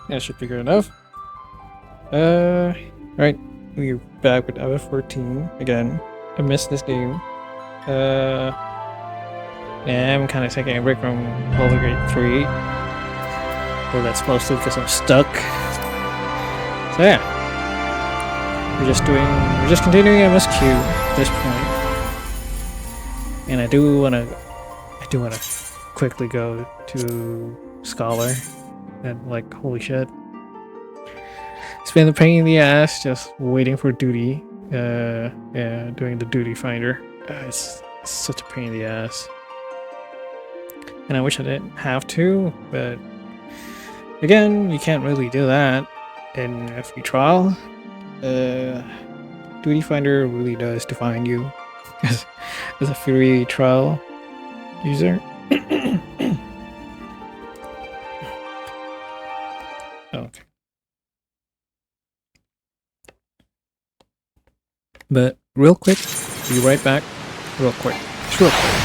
That should be good enough. Right. We're back with FF14 again. I missed this game. Yeah, I'm kind of taking a break from Baldur's Gate 3. Well, that's mostly because I'm stuck. So yeah, we're just continuing MSQ at this point. And I do wanna quickly go to Scholar. And like, holy shit. It's been a pain in the ass just waiting for duty. Yeah, doing the duty finder. It's such a pain in the ass. And I wish I didn't have to, but again, you can't really do that in a free trial. Duty finder really does define you as a free trial user. Okay. But real quick, be right back. Real quick. Just real quick.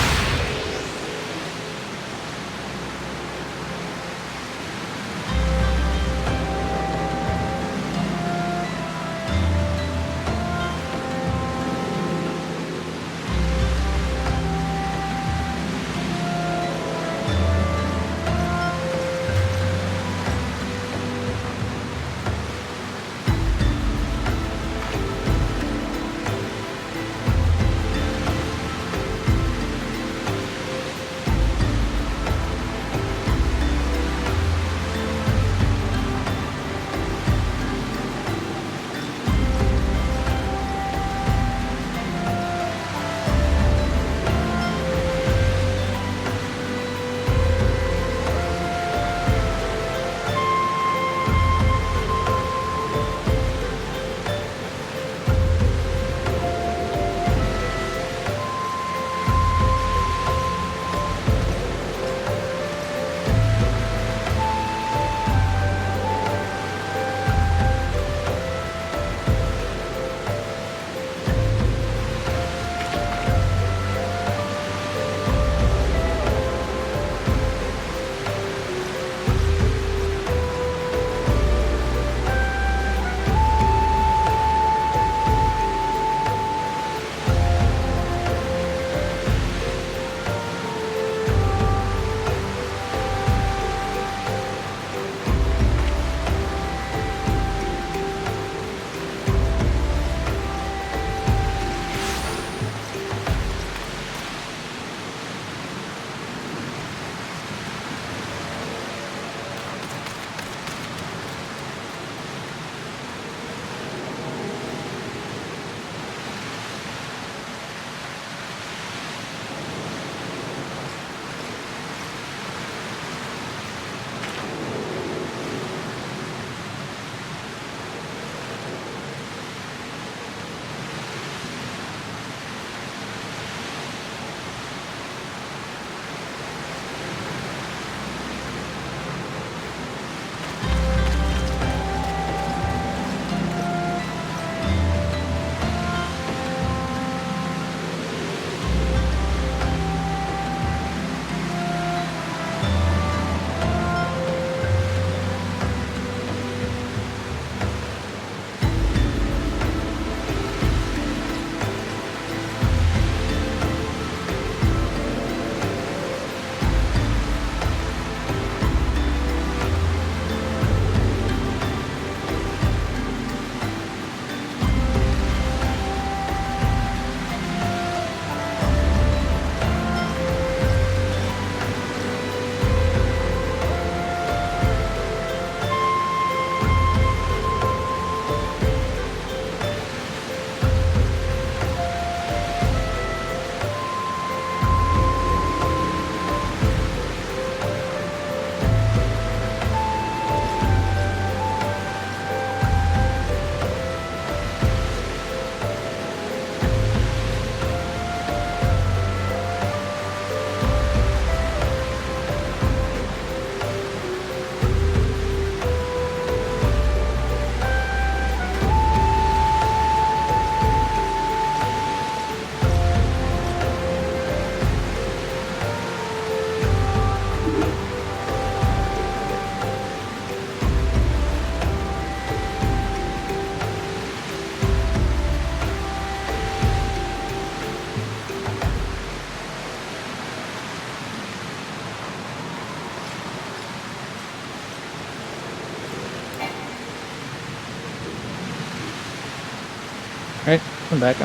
I'm back.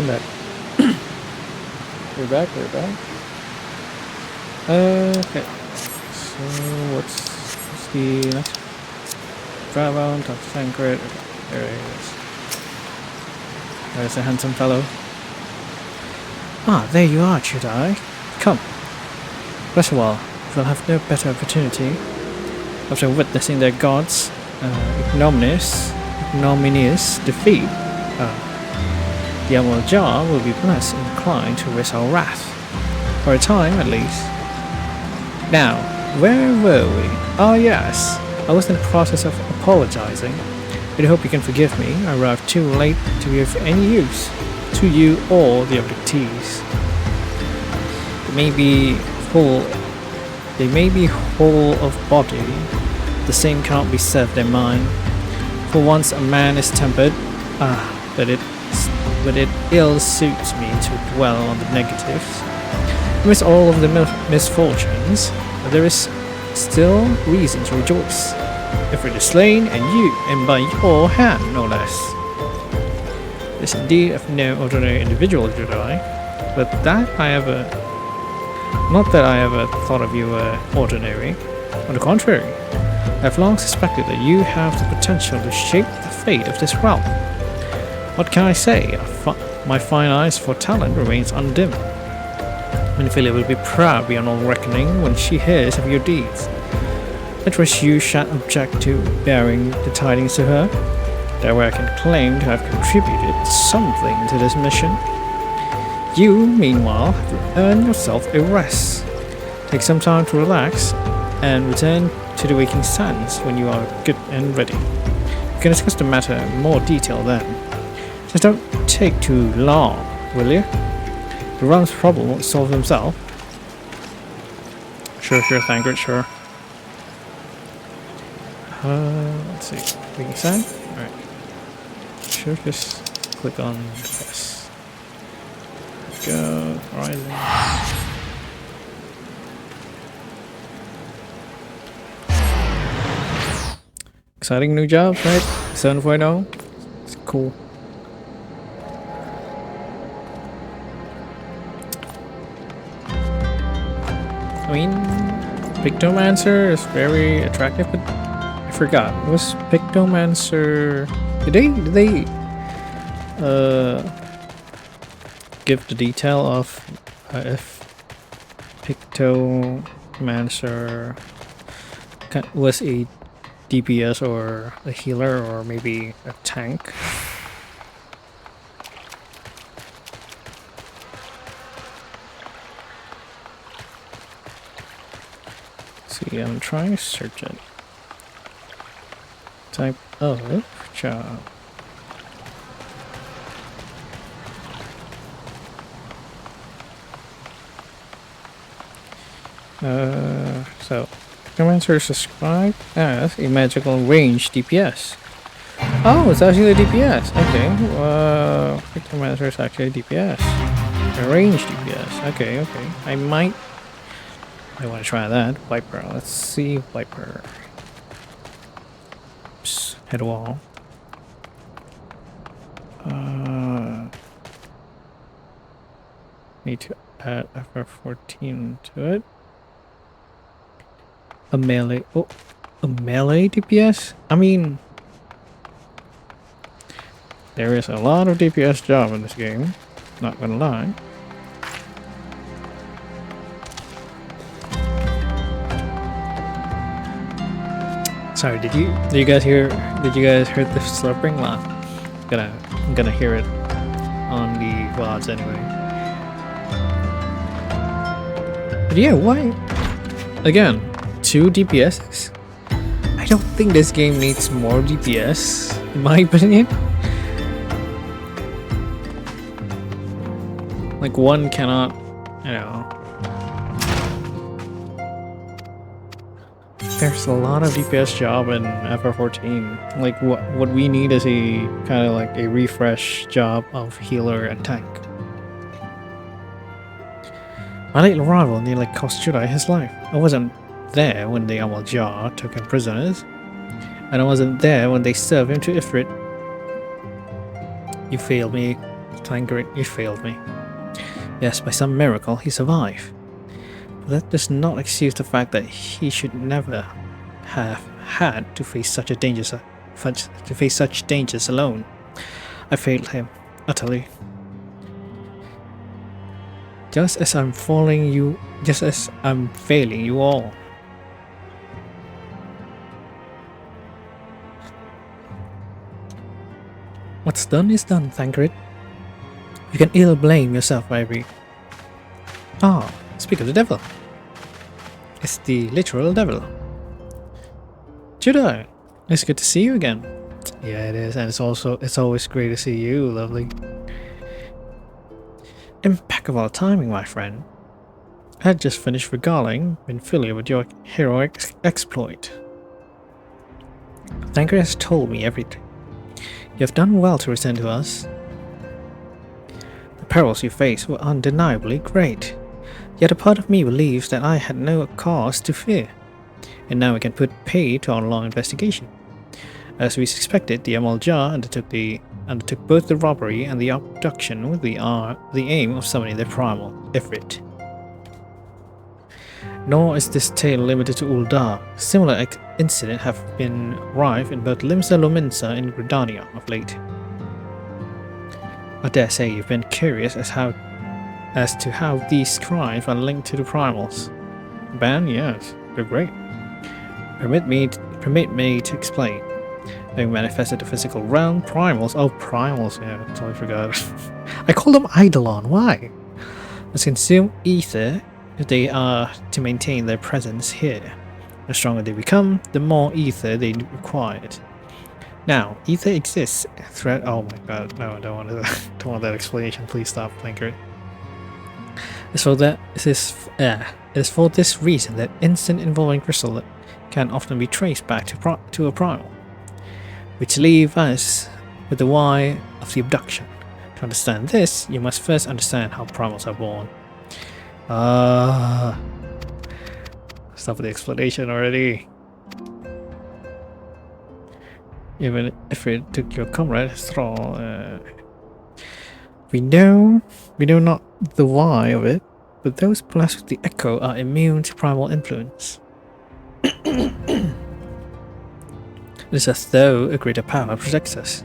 We're back. Okay. So what's the next? Drive on, talk to Tancred. Okay, there he is. There's a handsome fellow. Ah, there you are, Jedi. Come. First of all, we'll have no better opportunity after witnessing their gods' ignominious defeat. The Emerald Jar will be less inclined to risk our wrath, for a time at least. Now, where were we? Oh yes, I was in the process of apologizing. I hope you can forgive me. I arrived too late to be of any use to you or the abductees. They may be whole of body, the same cannot be said of their mind. For once a man is tempered, but it ill suits me to dwell on the negatives. Amidst all of the misfortunes, there is still reason to rejoice. Ifrit is slain, and by your hand, no less. This is indeed of no ordinary individual, Jedi, but not that I ever thought of you ordinary. On the contrary, I've long suspected that you have the potential to shape the fate of this realm. What can I say? My fine eyes for talent remains undimmed. Minfilia will be proud beyond all reckoning when she hears of your deeds. I trust you shan't object to bearing the tidings to her. That way I can claim to have contributed something to this mission. You, meanwhile, have to earn yourself a rest. Take some time to relax and return to the waking sands when you are good and ready. We can discuss the matter in more detail then. Just don't take too long, will you? The realm's problem won't solve themselves. Sure, Thancred, sure. Let's see. Waking sand? Alright. Sure, just click on this. Go, horizon. Exciting new jobs, right? 7.0. It's cool. I mean, Pictomancer is very attractive, but I forgot. Was Pictomancer... Did they give the detail of if Pictomancer was a DPS or a healer or maybe a tank? See, I'm trying to search it. Type of job. So Pictomancer is described as a magical range DPS. Oh, it's actually a DPS. Okay. Pictomancer is actually a DPS. A range DPS. Okay. I want to try that. Viper. Let's see Viper. Oops. Head wall. Need to add FF14 to it. A melee. Oh, a melee DPS? I mean, there is a lot of DPS job in this game. Not gonna lie. Sorry, did you guys hear the slurping? Well, I'm gonna hear it on the VODs anyway. But yeah, why? Again, 2 DPSs? I don't think this game needs more DPS, in my opinion. Like, one cannot, you know. There's a lot of DPS job in FF14. Like, what we need is a kind of like a refresh job of healer and tank. My little rival nearly cost Jedi his life. I wasn't there when the Emerald Jar took him prisoners, and I wasn't there when they served him to Ifrit. You failed me Tancred, you failed me. Yes, by some miracle, he survived. But that does not excuse the fact that he should never have had to face such dangers alone. I failed him, utterly. Just as I'm failing you all. What's done is done, Tancred. You can ill blame yourself, Ivory. Ah, speak of the devil. It's the literal devil. Judah, it's good to see you again. Yeah, it is, and it's always great to see you, lovely. Impeccable timing, my friend. I had just finished regaling Minfilia with your heroic exploit. Tancred has told me everything. You have done well to return to us. The perils you faced were undeniably great, yet a part of me believes that I had no cause to fear, and now we can put pay to our long investigation. As we suspected, the Emerald Jar undertook both the robbery and the abduction with the aim of summoning the primal Ifrit. Nor is this tale limited to Uldar. Similar incidents have been rife in both Limsa Lominsa and Gridania of late. I dare say you've been curious as to how these crimes are linked to the primals. Ban, yes, they're great. Permit me to explain. Having manifested the physical realm, primals, yeah, I totally forgot. I call them Eidolon, why? Must consume ether if they are to maintain their presence here. The stronger they become, the more ether they required. Now, ether exists throughout. Oh my god, no, I don't want that explanation. Please stop, thank you. It is for this reason that instant involving crystal can often be traced back to a primal, which leave us with the why of the abduction. To understand this, you must first understand how primals are born. Stop with the explanation already. Even if it took your comrade Thrall, we know not the why of it, but those blessed with the echo are immune to primal influence. It is as though a greater power protects us.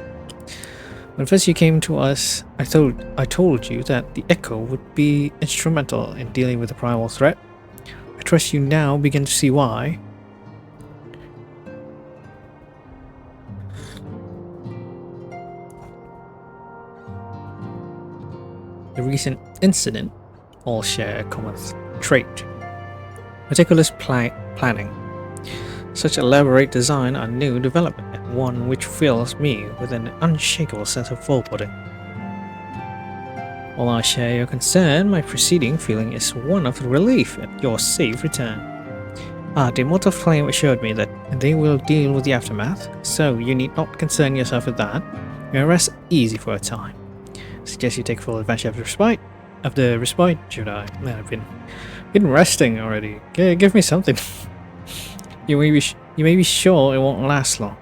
When first you came to us, I told you that the echo would be instrumental in dealing with the primal threat. I trust you now begin to see why. The recent incident all share a common trait: meticulous planning. Such elaborate design are new development, and one which fills me with an unshakable sense of foreboding. While I share your concern, my preceding feeling is one of relief at your safe return. The Immortal Flame assured me that they will deal with the aftermath, so you need not concern yourself with that. You may rest easy for a time. I suggest you take full advantage of the respite, Judah. Man, I've been resting already. Give me something. You may be sure it won't last long.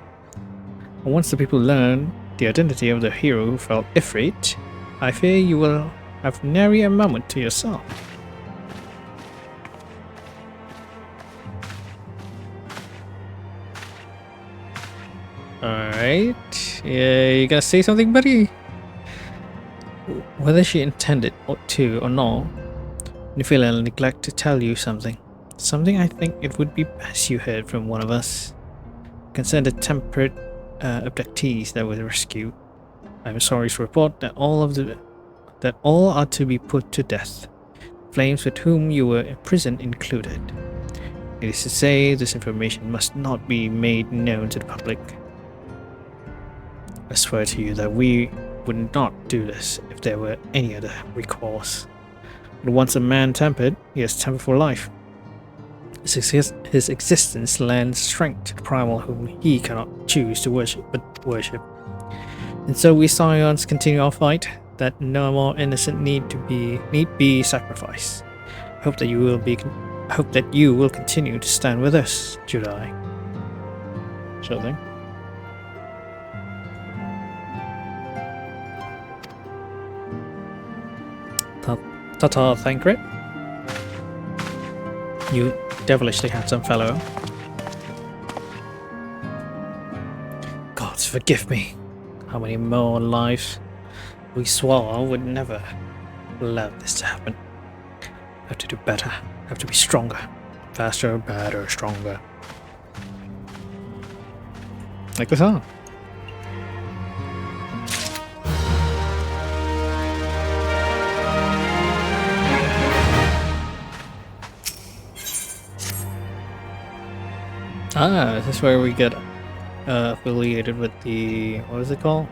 And once the people learn the identity of the hero who fell Ifrit, I fear you will have nary a moment to yourself. Alright. Yeah, you gonna say something, buddy? Whether she intended to or not, Nifila neglect to tell you something. Something I think it would be best you heard from one of us. Concerned the temperate abductees that were rescued. I am sorry to report that all are to be put to death. Flames with whom you were imprisoned included. It is to say, this information must not be made known to the public. I swear to you that we would not do this if there were any other recourse. But once a man tempered, he has tempered for life. His existence lends strength to the primal whom he cannot choose to worship. And so we Scions continue our fight, that no more innocent need be sacrificed. I hope that you will continue to stand with us, Jedi. Sure thing. Ta-ta, Thancred. You devilishly handsome fellow. Gods forgive me. How many more lives we swallow would never allow this to happen. Have to do better. Have to be stronger. Faster, better, stronger. Like the song. Ah, this is where we get affiliated with the... what is it called?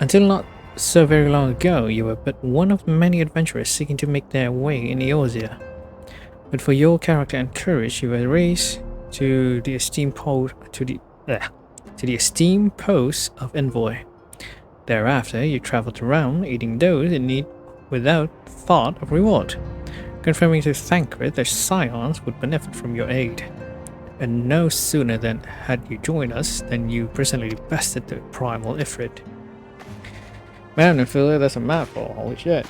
Until not so very long ago, you were but one of many adventurers seeking to make their way in Eorzea. But for your character and courage, you were raised to the esteemed post of envoy. Thereafter, you traveled around, aiding those in need without thought of reward, confirming to Thancred their scions would benefit from your aid. And no sooner than had you joined us than you presently bested the primal Ifrit. Man, I feel like that's a mouthful. Holy shit.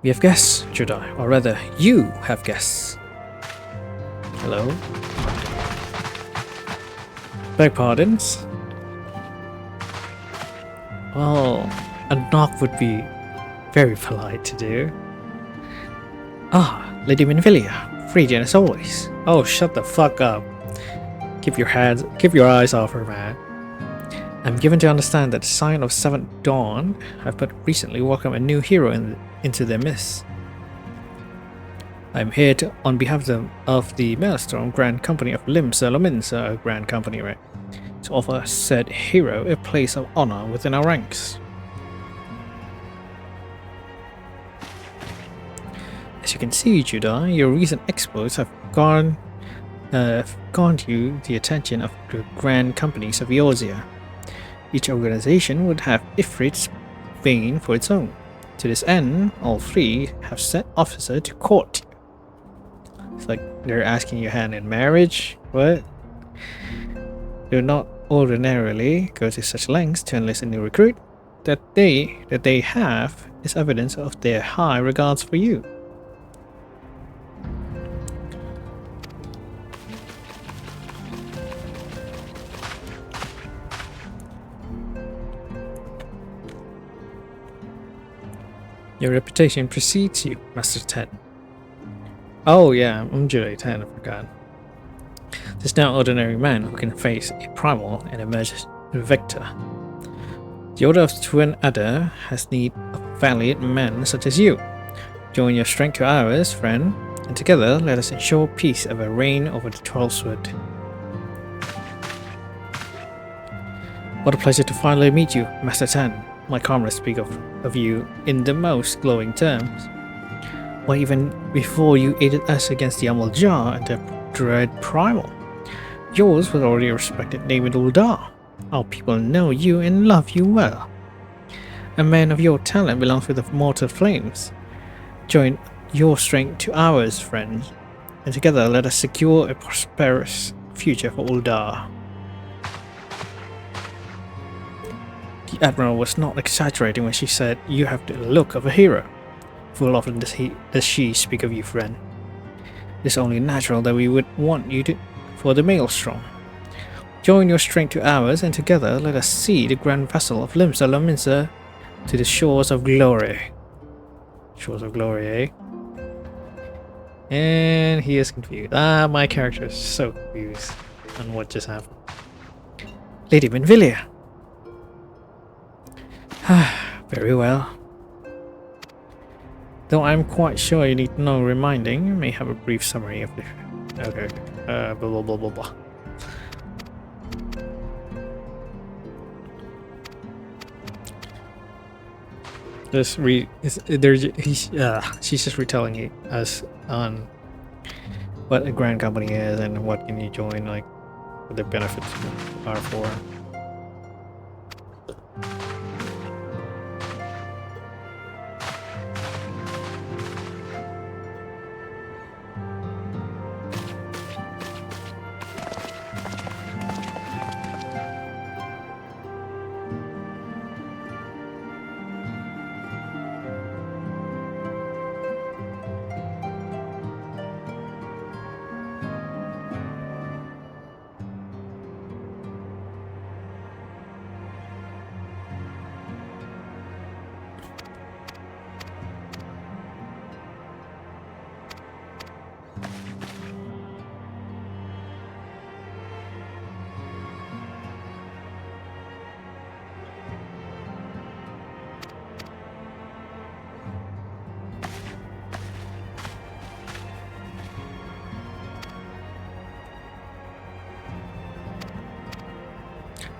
We have guests, Jedi, or rather, you have guests. Hello? Beg pardons? Well, a knock would be very polite to do. Ah, Lady Minvilia, radiant as always. Oh, shut the fuck up. Keep your eyes off her, man. I'm given to understand that the Scion of Seventh Dawn have but recently welcomed a new hero into their midst. I'm here on behalf of the Maelstrom Grand Company of Limsa Lominsa Grand Company, right? To offer said hero a place of honor within our ranks. As you can see, Jedi, your recent exploits have garnered you the attention of the grand companies of Eorzea. Each organization would have Ifrit's bane for its own. To this end, all three have sent officers to court. It's like they're asking your hand in marriage. What? Do not ordinarily go to such lengths to enlist a new recruit. That they have is evidence of their high regards for you. Your reputation precedes you, Master 10. Oh yeah, I'm Jedi 10, I forgot. There's no ordinary man who can face a primal and emerge a victor. The Order of Twin Adder has need of valiant men such as you. Join your strength to ours, friend, and together let us ensure peace ever reign over the Trollswood. What a pleasure to finally meet you, Master 10. My comrades speak of you in the most glowing terms. Why, even before you aided us against the Amaljar and the dread Primal, yours was already a respected name in Uldar. Our people know you and love you well. A man of your talent belongs with the mortal flames. Join your strength to ours, friends, and together let us secure a prosperous future for Uldar. The Admiral was not exaggerating when she said you have the look of a hero. Full often does she speak of you, friend. It is only natural that we would want you for the Maelstrom. Join your strength to ours, and together let us see the grand vessel of Limsa Lominsa to the shores of glory. Shores of glory, eh? And he is confused. Ah, my character is so confused on what just happened. Lady Minvilia. Very well. Though I'm quite sure you need no reminding, you may have a brief summary of the... Okay. Blah blah blah blah blah. She's just retelling us on what a grand company is and what can you join, like what the benefits are for.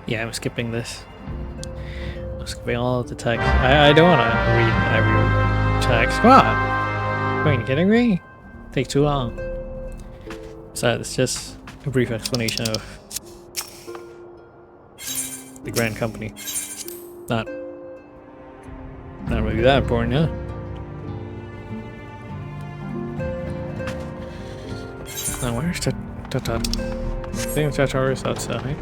Yeah, I'm skipping this. I'm skipping all of the text. I don't want to read every text. Come on! Are you kidding me? Take too long. So it's just a brief explanation of the Grand Company. Not really that important, huh? Now where's the I think the tower is outside.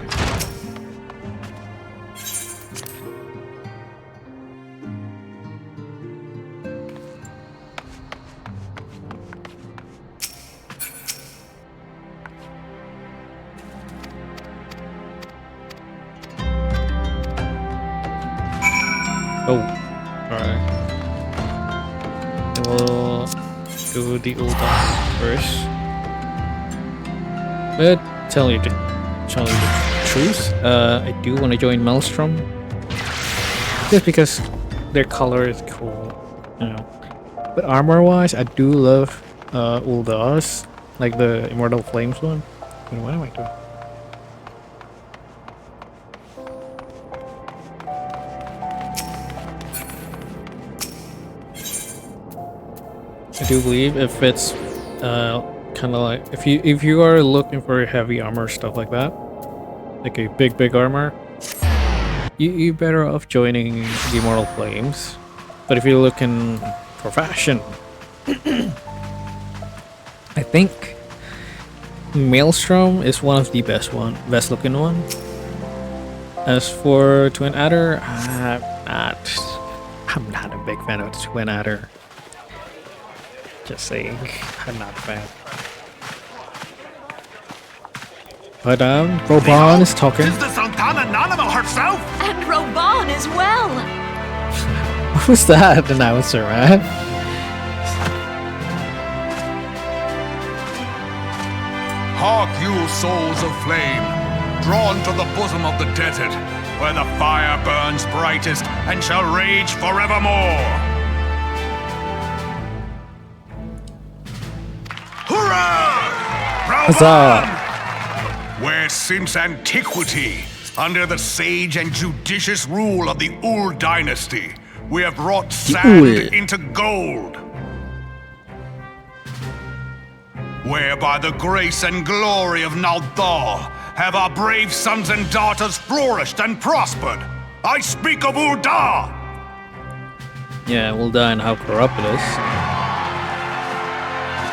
Oh, alright. We'll do the old one first. But tell you the truth, I do want to join Maelstrom. Just because their color is cool, you know. But armor-wise, I do love Ulda's, like the Immortal Flames one. What am I doing? I do believe if it's kind of like if you are looking for heavy armor stuff like that, like a big armor, you better off joining the Immortal Flames. But if you're looking for fashion, I think Maelstrom is one of the best looking one. As for Twin Adder, I'm not a big fan of the Twin Adder. Just saying, I'm not a fan. But Roban is talking. Is the Sultana Nanama herself? And Roban as well. What was that announcer, man? Hark you, souls of flame, drawn to the bosom of the desert, where the fire burns brightest and shall rage forevermore. Hurrah! Huzzah! Where since antiquity, under the sage and judicious rule of the Ul dynasty, we have wrought sand into gold. Where by the grace and glory of Naldal have our brave sons and daughters flourished and prospered. I speak of Ulda! Yeah, Ulda and how corrupt it is.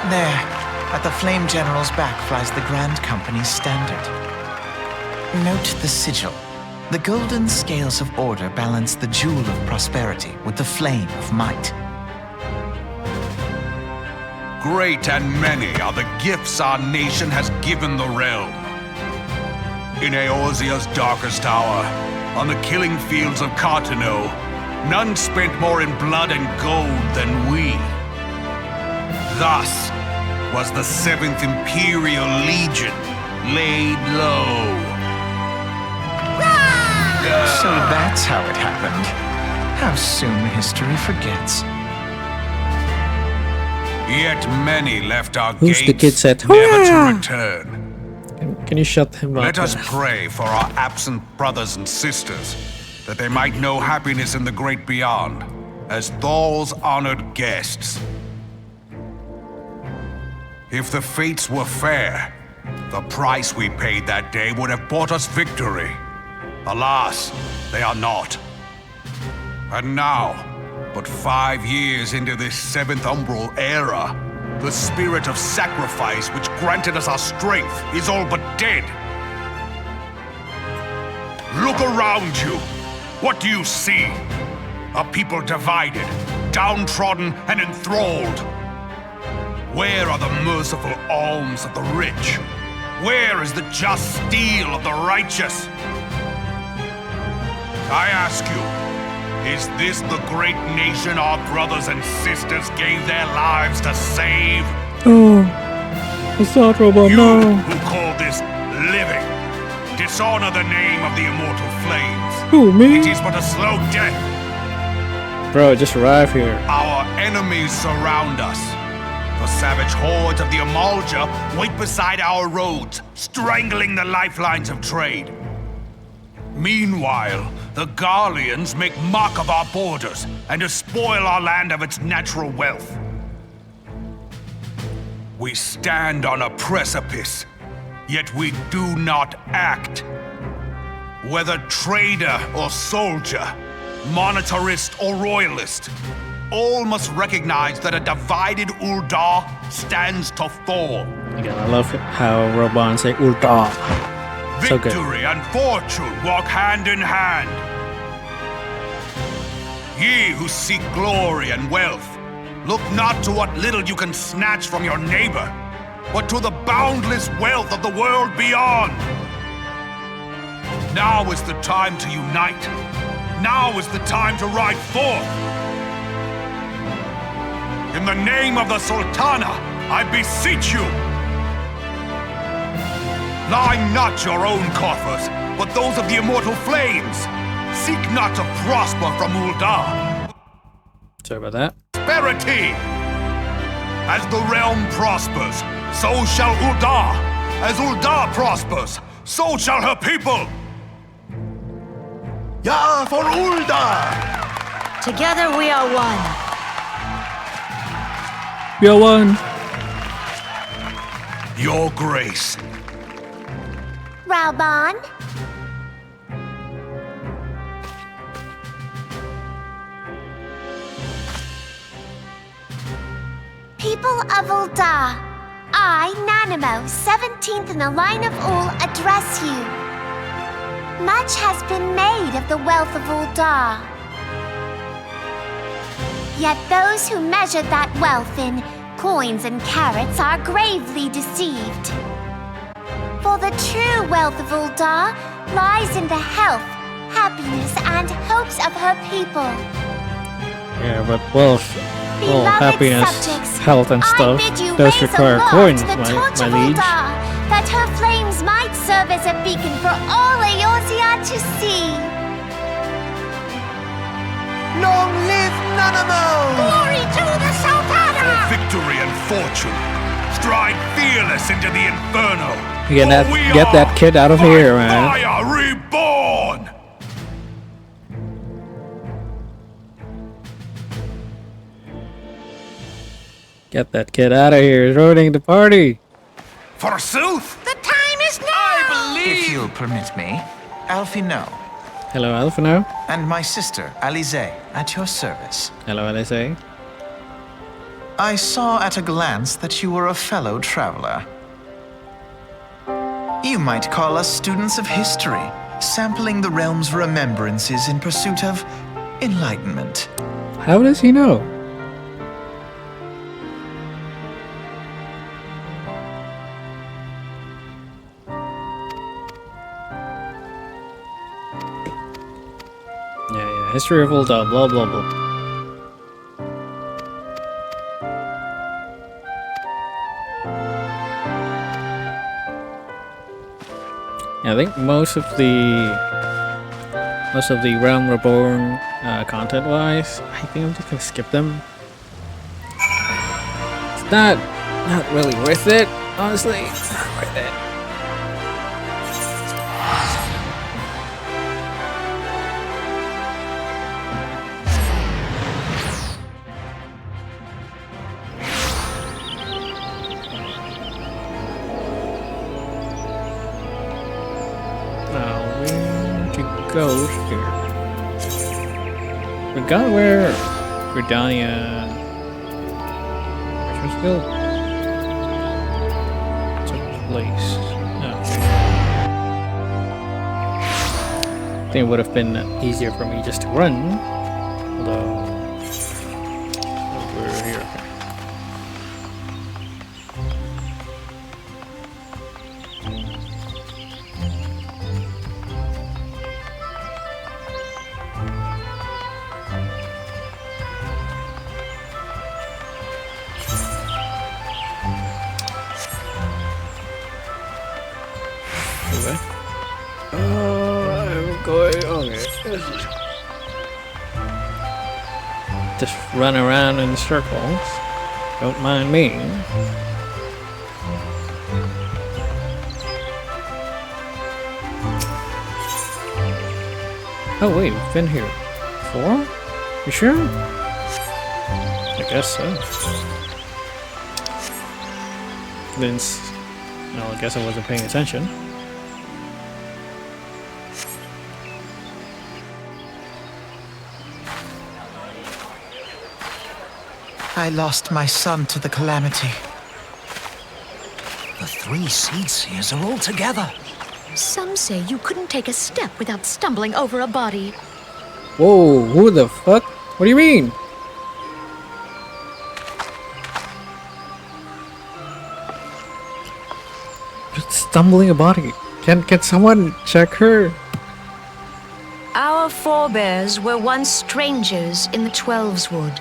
There, at the Flame General's back flies the Grand Company's standard. Note the sigil. The golden scales of order balance the jewel of prosperity with the flame of might. Great and many are the gifts our nation has given the realm. In Eorzea's darkest hour, on the killing fields of Cartano, none spent more in blood and gold than we. Thus was the 7th Imperial Legion laid low. So that's how it happened. How soon history forgets. Yet many left our Who's gates the kid said, never to return. Can you shut him up? Let us pray for our absent brothers and sisters, that they might know happiness in the great beyond, as Thal's honored guests. If the fates were fair, the price we paid that day would have bought us victory. Alas, they are not. And now, but 5 years into this 7th Umbral era, the spirit of sacrifice which granted us our strength is all but dead. Look around you. What do you see? A people divided, downtrodden, and enthralled. Where are the merciful alms of the rich? Where is the just steel of the righteous? I ask you, is this the great nation our brothers and sisters gave their lives to save? Oh, it's not Robo, You no. who call this living, dishonor the name of the immortal flames. Who, me? It is but a slow death. Bro, just arrive here. Our enemies surround us. The savage hordes of the Amalja wait beside our roads, strangling the lifelines of trade. Meanwhile, the Garleans make mock of our borders and despoil our land of its natural wealth. We stand on a precipice, yet we do not act. Whether trader or soldier, monetarist or royalist, all must recognize that a divided Uldar stands to fall. Again, I love how Roban say Ulta. So good. Victory and fortune walk hand in hand. Ye who seek glory and wealth, look not to what little you can snatch from your neighbor, but to the boundless wealth of the world beyond. Now is the time to unite. Now is the time to ride forth. In the name of the Sultana, I beseech you. Line not your own coffers, but those of the immortal flames. Seek not to prosper from Uldar. Sorry about that. Prosperity! As the realm prospers, so shall Uldar. As Uldar prospers, so shall her people. Ja, for Uldar! Together we are one. Yo, one. Your grace. Rauban? People of Uldar, I, Nanimo, 17th in the line of Ul, address you. Much has been made of the wealth of Uldar. Yet those who measure that wealth in coins and carats are gravely deceived. For the true wealth of Uldar lies in the health, happiness, and hopes of her people. Yeah, but wealth, well, Beloved happiness, subjects, health, and stuff I bid you does raise require aloft coins, the my torch of liege. Uldar, that her flames might serve as a beacon for all Eorzea to see. Long live Nanamo! Glory to the Sultana! For victory and fortune, stride fearless into the inferno. Get that kid out of here, man. Fire reborn! Get that kid out of here. He's ruining the party. Forsooth! The time is now! If you'll permit me, Alfie No, Hello, Alphino. and my sister, Alize, at your service. Hello, LSA. I saw at a glance that you were a fellow traveler. You might call us students of history, sampling the realm's remembrances in pursuit of enlightenment. How does he know? Yeah, history of Uldar, blah blah blah. Yeah, I think most of the Realm Reborn content-wise, I think I'm just gonna skip them. It's not really worth it, honestly. It's not worth it. Go here. Forgot where Gridania Guild took place. Okay. I think it would have been easier for me just to run, although we're here. Just run around in circles. Don't mind me. Oh wait, we've been here before? You sure? I guess so. Then, well, I guess I wasn't paying attention. I lost my son to the calamity. The 3 seed seers are all together. Some say you couldn't take a step without stumbling over a body. Whoa, who the fuck? What do you mean? Just stumbling a body. Can someone check her? Our forebears were once strangers in the Twelveswood.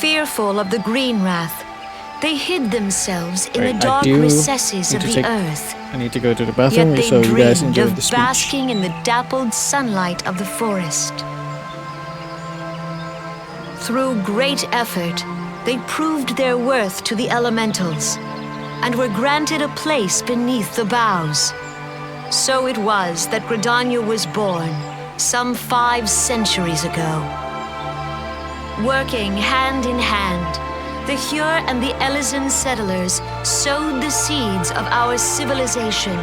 Fearful of the green wrath, they hid themselves in Right, the I dark do recesses need of to the take- earth. I need to go to the Yet bathroom, they so you guys dreamed enjoy the of speech. basking in the dappled sunlight of the forest. Through great effort, they proved their worth to the elementals and were granted a place beneath the boughs. So it was that Gridania was born some 5 centuries ago. Working hand in hand, the Hyur and the Elysian settlers sowed the seeds of our civilization,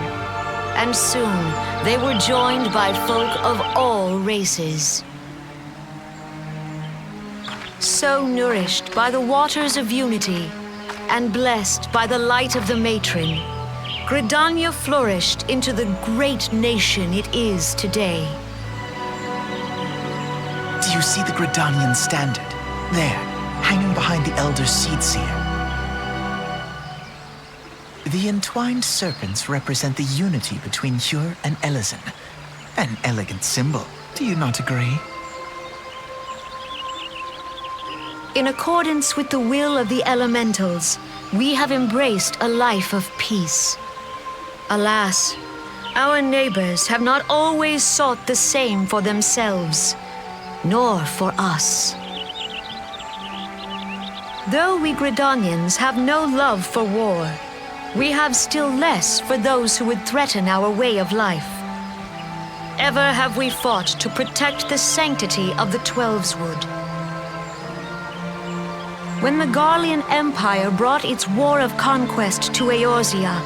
and soon they were joined by folk of all races. So nourished by the waters of unity, and blessed by the light of the matron, Gridania flourished into the great nation it is today. Do you see the Gridanian standard? There, hanging behind the Elder Seedseer. The entwined serpents represent the unity between Hyur and Elysian. An elegant symbol, do you not agree? In accordance with the will of the elementals, we have embraced a life of peace. Alas, our neighbors have not always sought the same for themselves, nor for us. Though we Gridanians have no love for war, we have still less for those who would threaten our way of life. Ever have we fought to protect the sanctity of the Twelveswood. When the Garlean Empire brought its war of conquest to Eorzea,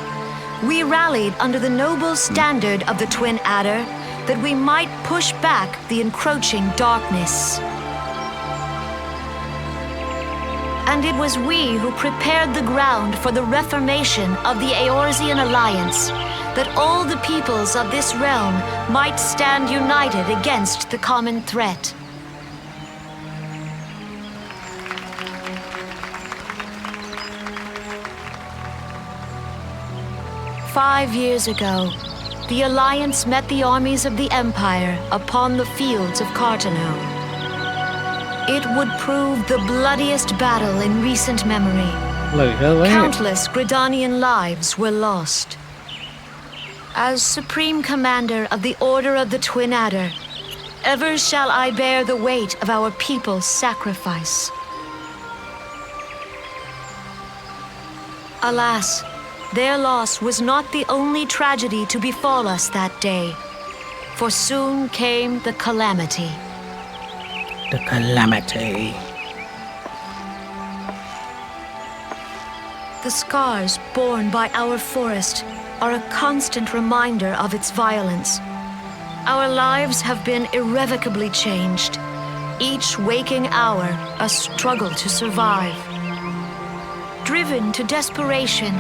we rallied under the noble standard of the Twin Adder that we might push back the encroaching darkness. And it was we who prepared the ground for the reformation of the Eorzean Alliance, that all the peoples of this realm might stand united against the common threat. "5 years ago, the Alliance met the armies of the Empire upon the fields of Cartano. It would prove the bloodiest battle in recent memory. Bloody hell, ain't it? Countless Gridanian lives were lost. As Supreme Commander of the Order of the Twin Adder, ever shall I bear the weight of our people's sacrifice. Alas, their loss was not the only tragedy to befall us that day, for soon came the calamity. The calamity. The scars borne by our forest are a constant reminder of its violence. Our lives have been irrevocably changed, each waking hour a struggle to survive. Driven to desperation,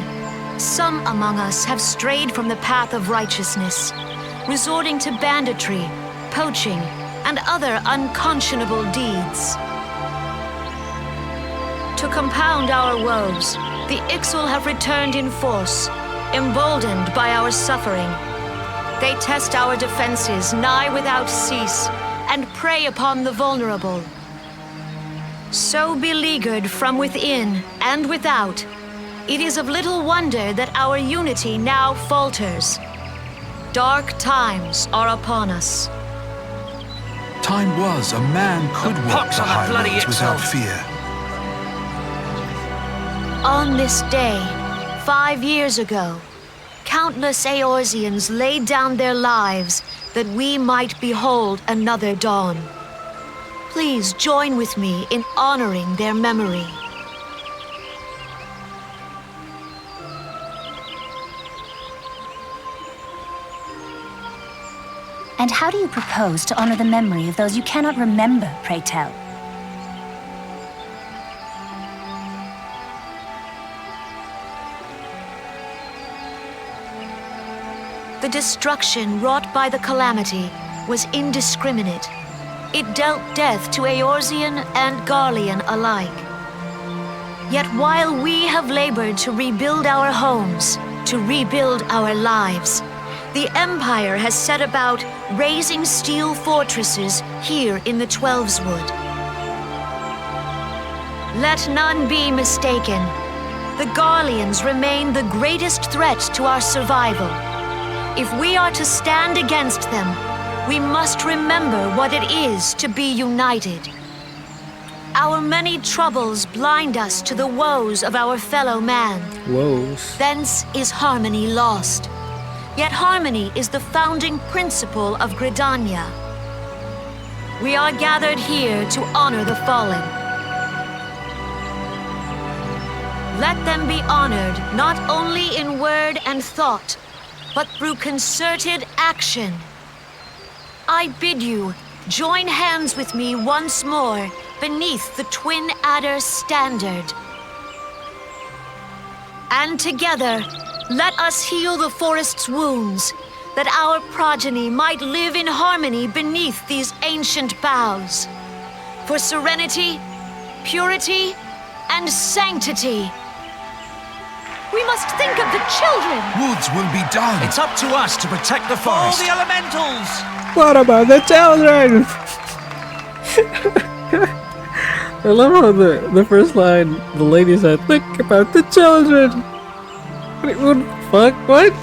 some among us have strayed from the path of righteousness, resorting to banditry, poaching, and other unconscionable deeds. To compound our woes, the Ixal have returned in force, emboldened by our suffering. They test our defenses nigh without cease, and prey upon the vulnerable. So beleaguered from within and without, it is of little wonder that our unity now falters. Dark times are upon us. Time was a man could walk pox the on that bloody highways without Ixal. fear. On this day, 5 years ago, countless Eorzeans laid down their lives that we might behold another dawn. Please join with me in honoring their memory. And how do you propose to honor the memory of those you cannot remember, pray tell? The destruction wrought by the calamity was indiscriminate. It dealt death to Eorzean and Garlean alike. Yet while we have labored to rebuild our homes, to rebuild our lives, the Empire has set about raising steel fortresses here in the Twelveswood. Let none be mistaken. The Garleans remain the greatest threat to our survival. If we are to stand against them, we must remember what it is to be united. Our many troubles blind us to the woes of our fellow man. Woes. Thence is harmony lost. Yet harmony is the founding principle of Gridania. We are gathered here to honor the fallen. Let them be honored not only in word and thought, but through concerted action. I bid you join hands with me once more beneath the Twin Adder's standard. And together, let us heal the forest's wounds, that our progeny might live in harmony beneath these ancient boughs. For serenity, purity, and sanctity. We must think of the children! Woods will be done. It's up to us to protect the All forest. the elementals. What about the children? I love how the first line, the lady said, think about the children. Wait, what the fuck? What?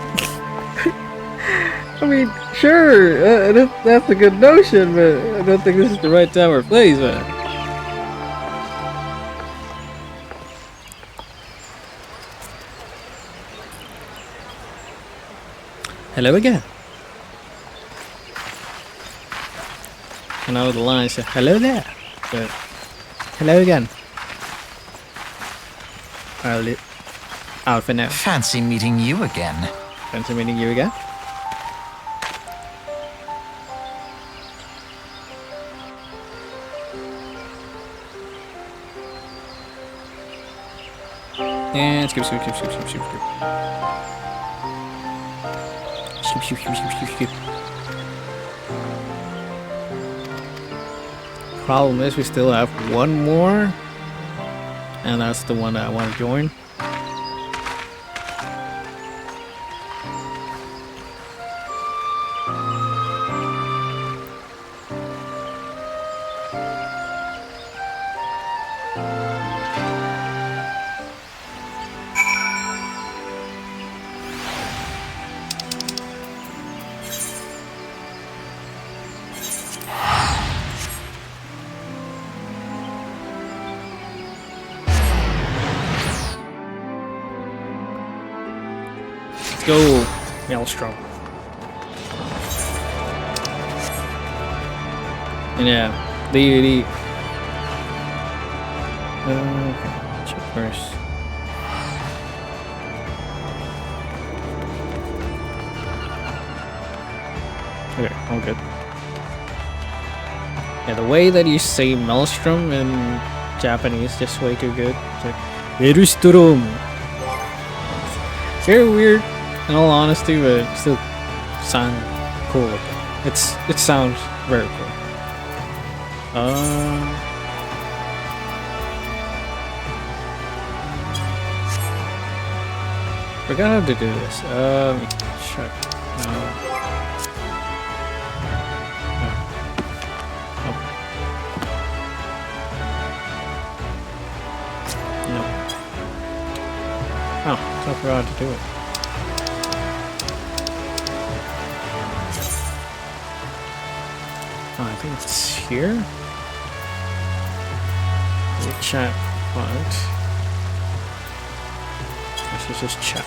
I mean, sure, that's a good notion, but I don't think this is the right time or place, man. Hello again. I know the line said hello there, but hello again. Out for now. Fancy meeting you again. Fancy meeting you again. And skip. Skip. Problem is we still have one more, and that's the one that I want to join. Go, Maelstrom. And yeah, the okay, check first. Okay, all good. Yeah, the way that you say Maelstrom in Japanese just way too good. It's like Maelstrom. It's very weird. In all honesty, but it still sound cool. It sounds very cool. Forgot how to do this. Let me check. No. Oh, I forgot how to do it. Oh, I think it's here. The chat part. This is just chat.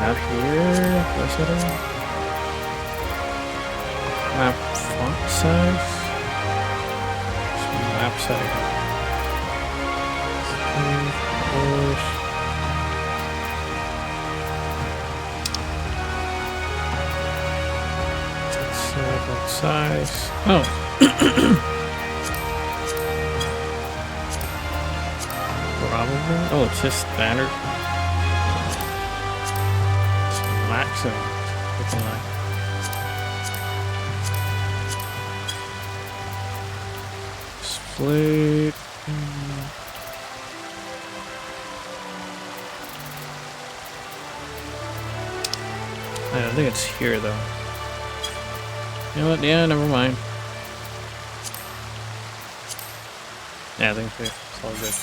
Out here, what's it? Map font size. Map size. Size. Oh. Probably. Oh, it's just standard. It's maximum. Looking like. Split. I don't think it's here though. You know what? Yeah, never mind. Yeah, I think it's all good.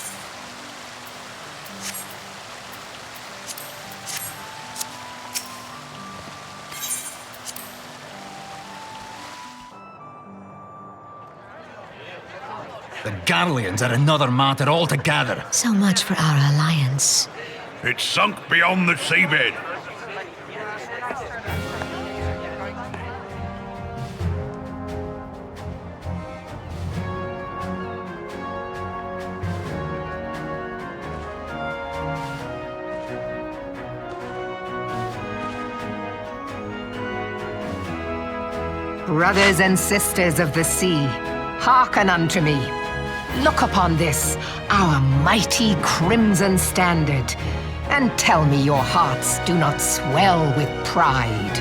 The Garleans are another matter altogether. So much for our alliance. It's sunk beyond the seabed. Brothers and sisters of the sea, hearken unto me. Look upon this, our mighty crimson standard, and tell me your hearts do not swell with pride.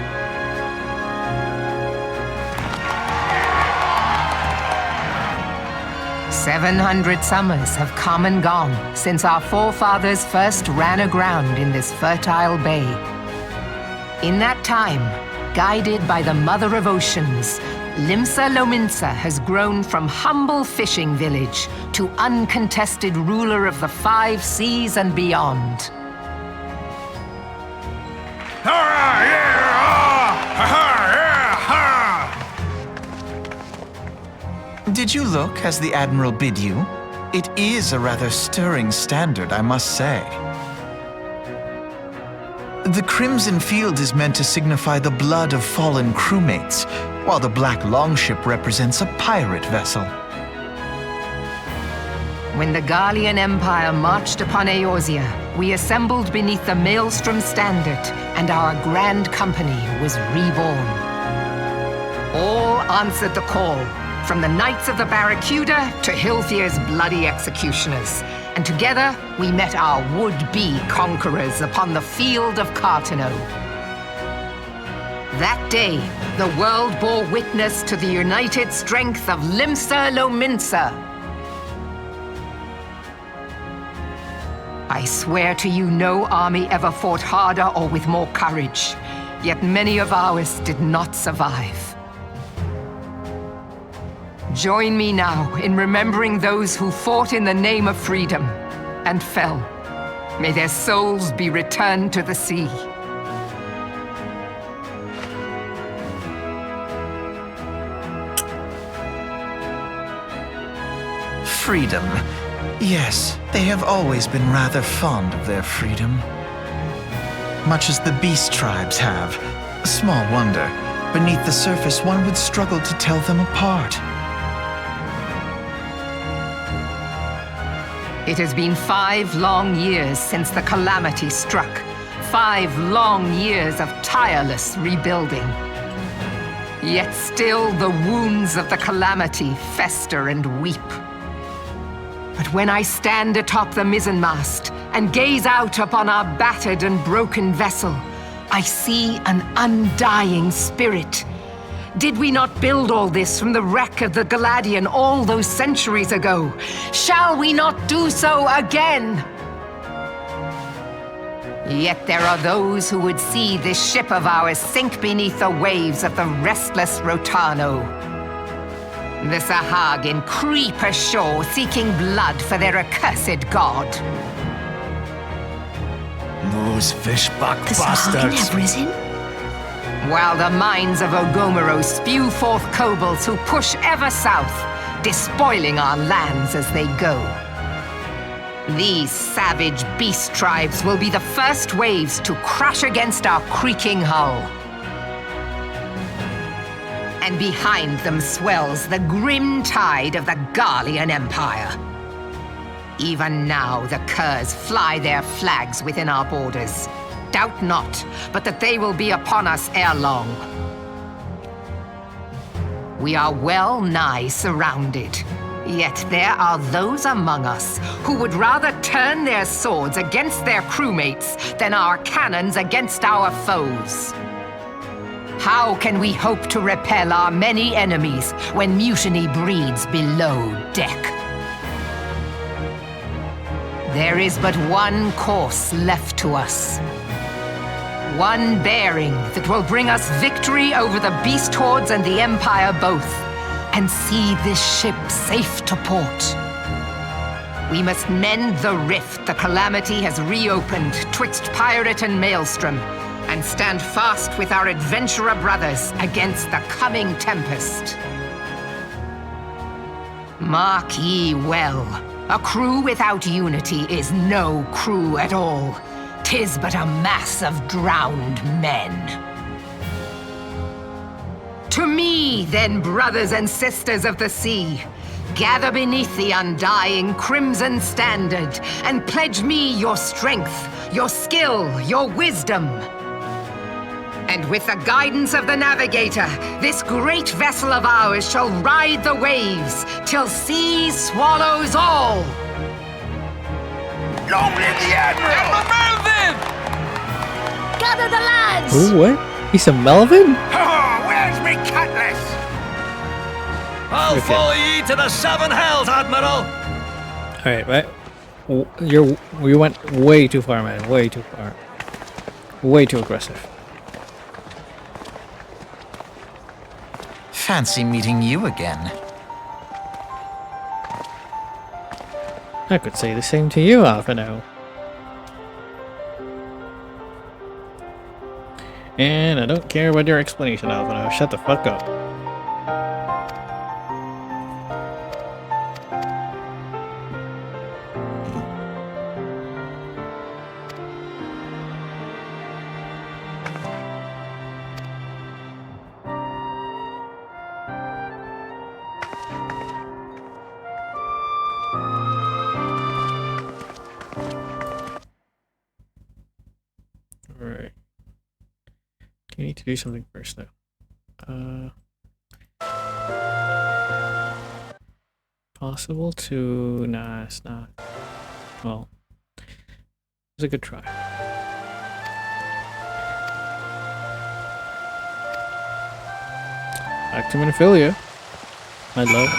"700 summers have come and gone since our forefathers first ran aground in this fertile bay. In that time, guided by the Mother of Oceans, Limsa Lominsa has grown from humble fishing village to uncontested ruler of the 5 seas and beyond. Did you look as the Admiral bid you? It is a rather stirring standard, I must say. The crimson field is meant to signify the blood of fallen crewmates, while the black longship represents a pirate vessel. When the Garlean Empire marched upon Eorzea, we assembled beneath the Maelstrom standard, and our grand company was reborn. All answered the call, from the Knights of the Barracuda to Hilthier's bloody executioners, and together we met our would-be conquerors upon the field of Cartano. That day, the world bore witness to the united strength of Limsa Lominsa. I swear to you, no army ever fought harder or with more courage, yet many of ours did not survive. Join me now in remembering those who fought in the name of freedom and fell. May their souls be returned to the sea. Freedom. Yes, they have always been rather fond of their freedom. Much as the beast tribes have. Small wonder. Beneath the surface, one would struggle to tell them apart. It has been 5 long years since the calamity struck. 5 long years of tireless rebuilding. Yet still the wounds of the calamity fester and weep. But when I stand atop the mizzenmast and gaze out upon our battered and broken vessel, I see an undying spirit. Did we not build all this from the wreck of the Galadian all those centuries ago? Shall we not do so again? Yet there are those who would see this ship of ours sink beneath the waves of the restless Rotano. The Sahagin creep ashore seeking blood for their accursed god. Those fishback The Sahagin bastards. have risen? While the mines of Ogomero spew forth kobolds who push ever south, despoiling our lands as they go. These savage beast tribes will be the first waves to crash against our creaking hull. And behind them swells the grim tide of the Garlean Empire. Even now, the Curs fly their flags within our borders. Doubt not, but that they will be upon us ere long. We are well nigh surrounded. Yet there are those among us who would rather turn their swords against their crewmates than our cannons against our foes. How can we hope to repel our many enemies when mutiny breeds below deck? There is but one course left to us. One bearing that will bring us victory over the beast hordes and the Empire both, and see this ship safe to port. We must mend the rift the Calamity has reopened twixt pirate and maelstrom, and stand fast with our adventurer brothers against the coming tempest. Mark ye well, a crew without unity is no crew at all. 'Tis but a mass of drowned men. To me, then, brothers and sisters of the sea, gather beneath the undying crimson standard and pledge me your strength, your skill, your wisdom. And with the guidance of the navigator, this great vessel of ours shall ride the waves till sea swallows all. Long live the Admiral! And Melvin! Gather the lads! Ooh, what? He's a Melvin? Oh, where's me cutlass? I'll Okay. follow ye to the seven hells, Admiral! Alright, right? We went way too far, man. Way too far. Way too aggressive. Fancy meeting you again. I could say the same to you, Alphino. And I don't care about your explanation, Alphino. Shut the fuck up. Alright. You need to do something first, though. Possible to... Nah, it's not. Well, it's a good try. Back to Minophilia. My love.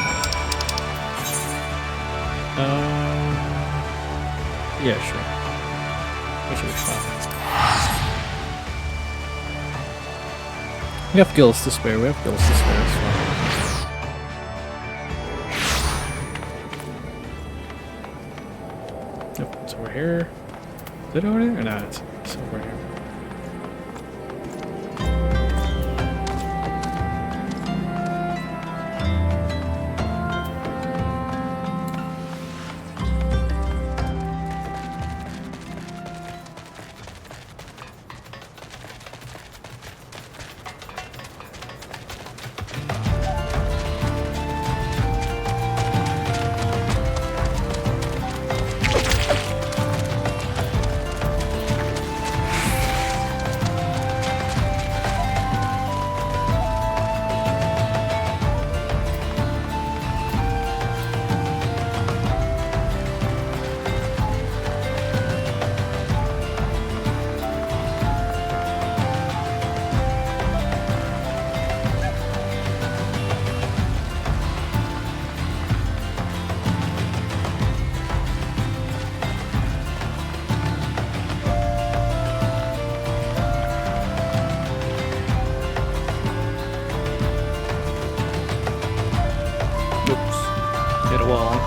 Yeah, sure. That should be fine. We have gills to spare, it's fine. Nope, it's over here. Is it over there? Or not? It's over here. Hit a wall.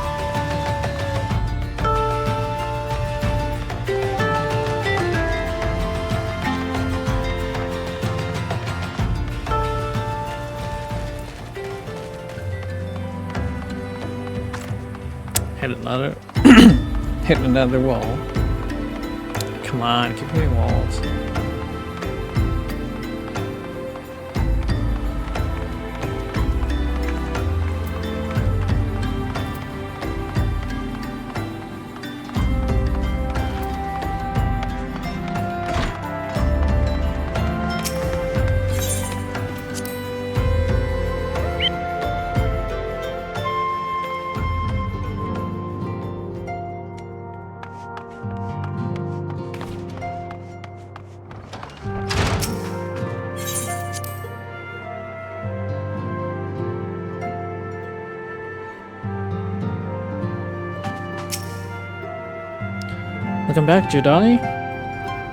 Had another hit another wall. Come on, keep hitting walls. Welcome back, Jedi.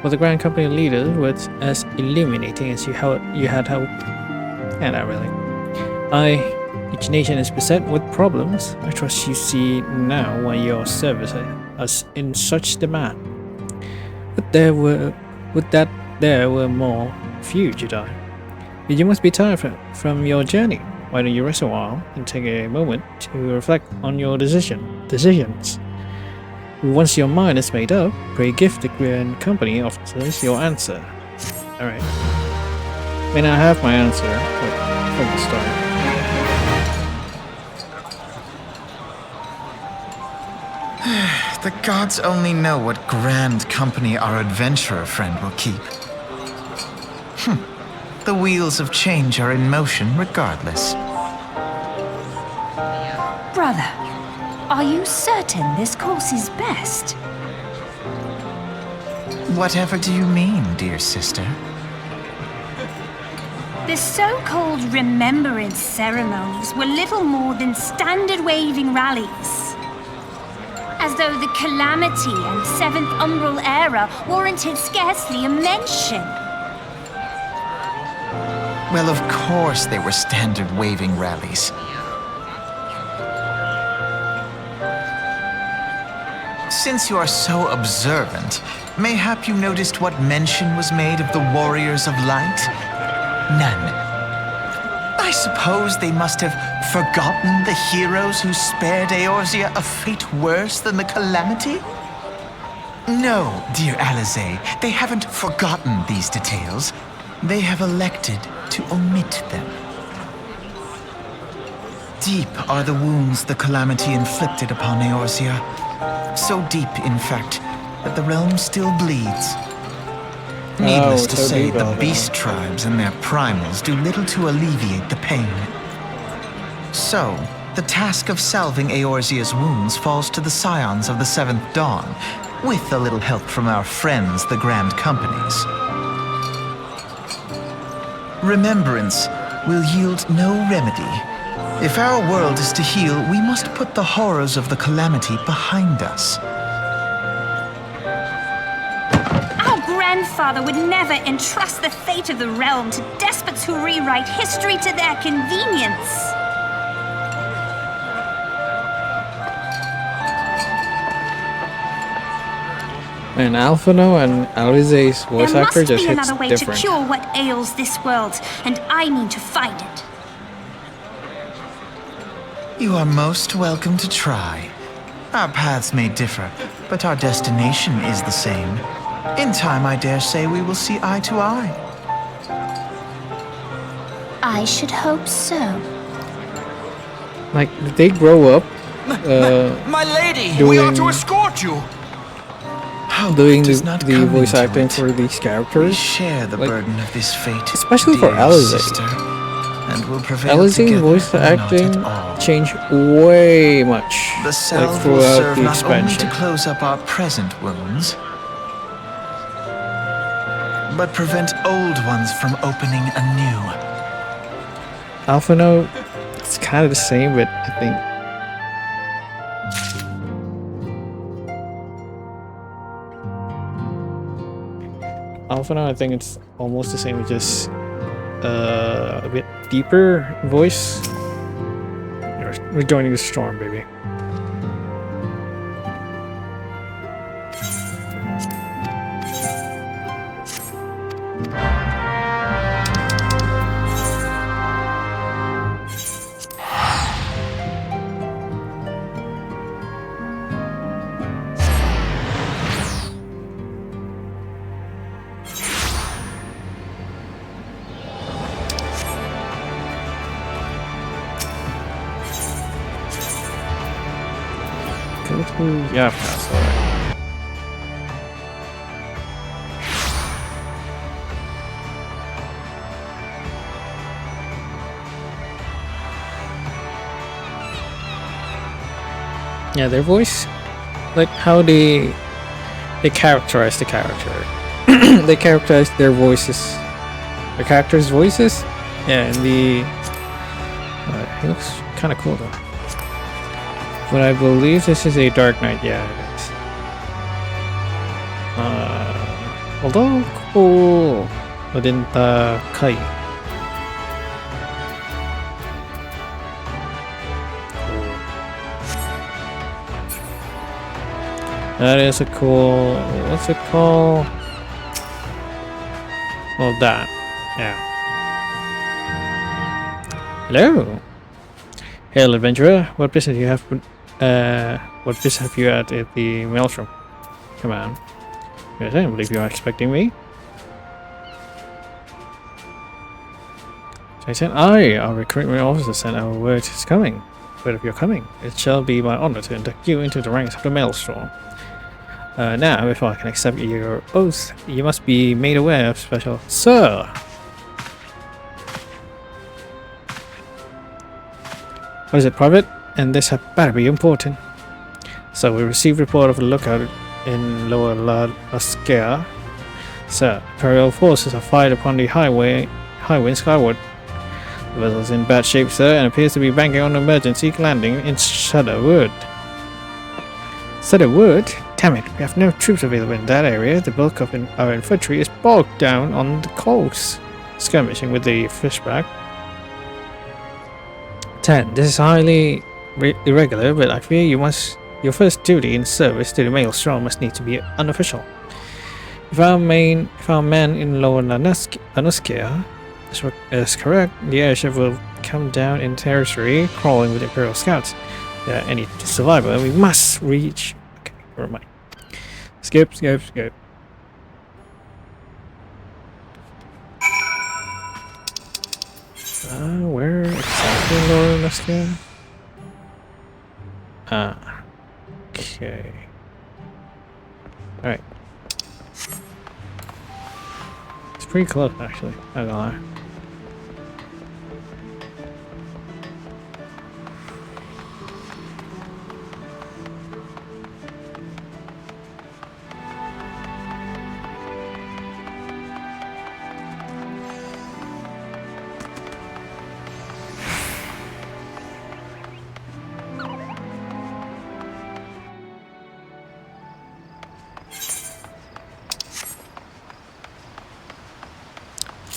Well, the Grand Company leader was as illuminating as you had hoped. Yeah, not really. Each nation is beset with problems. I trust you see now why your service is in such demand. But there were more few, Jedi. You must be tired from your journey. Why don't you rest a while and take a moment to reflect on your decisions? Once your mind is made up, pray give the Grand Company officers your answer. Alright. May not have my answer from the start. The gods only know what Grand Company our adventurer friend will keep. The wheels of change are in motion regardless. Brother, are you certain this course is best? Whatever do you mean, dear sister? The so-called remembrance ceremonies were little more than standard waving rallies. As though the Calamity and Seventh Umbral Era warranted scarcely a mention. Well, of course they were standard waving rallies. Since you are so observant, mayhap you noticed what mention was made of the Warriors of Light? None. I suppose they must have forgotten the heroes who spared Eorzea a fate worse than the Calamity? No, dear Alizé, they haven't forgotten these details. They have elected to omit them. Deep are the wounds the Calamity inflicted upon Eorzea. So deep, in fact, that the realm still bleeds. Needless to say, the beast tribes and their primals do little to alleviate the pain. So, the task of salving Eorzea's wounds falls to the scions of the Seventh Dawn, with a little help from our friends, the Grand Companies. Remembrance will yield no remedy. If our world is to heal, we must put the horrors of the Calamity behind us. Our grandfather would never entrust the fate of the realm to despots who rewrite history to their convenience. And Alphino and Alizé's voice actor just hits different. There must be another way to cure what ails this world, and I mean to find it. You are most welcome to try. Our paths may differ, but our destination is the same. In time, I dare say we will see eye to eye. I should hope so. Like, did they grow up My lady, doing, we are to escort you. doing Does the not come voice into acting it. for these We characters? share the Like, burden of this fate, especially for dear Alizé. sister, and will prevail Alizé's together voice or not acting at all. changed way much, The like salve will throughout serve the not only to expansion. close up our present wounds, but prevent old ones from opening anew. Alphino, it's kind of the same, but I think Alphino, I think it's almost the same, just a bit deeper voice. We're joining the storm, baby. Ooh, yeah, that's alright. Yeah, their voice, like how they characterize the character. They characterize their voices, the characters' voices. Yeah, and it looks kind of cool though. But I believe this is a Dark Knight. Yeah, it is. Although cool, Odinta Kai. That is a cool. What's it called? Well, that. Yeah. Hello. Hail, adventurer. What business you have? What business have you at the maelstrom? Come on. Yes, I don't believe you are expecting me. So I said, our recruitment officer sent our word is coming. Word of your coming. It shall be my honor to induct you into the ranks of the maelstrom. Now, before I can accept your oath, you must be made aware of special... Sir! What is it, private? And this had better be important. So we received report of a lookout in Lower Lascare. Sir, Imperial forces are fired upon the highway skyward. The vessel is in bad shape, sir, and appears to be banking on an emergency landing in Shudderwood. Shudderwood? Damn it, we have no troops available in that area. The bulk of our infantry is bogged down on the coast, skirmishing with the fishback. 10. This is highly irregular, but I fear your first duty in service to the maelstrom must need to be unofficial. If our men in Lower Lanuskia is correct, the airship will come down in territory, crawling with Imperial scouts. Any survivor, we must reach. Okay, never mind. Skip. Where exactly in Lower Lanuskia? Okay. Alright. It's pretty close, actually. Not gonna lie.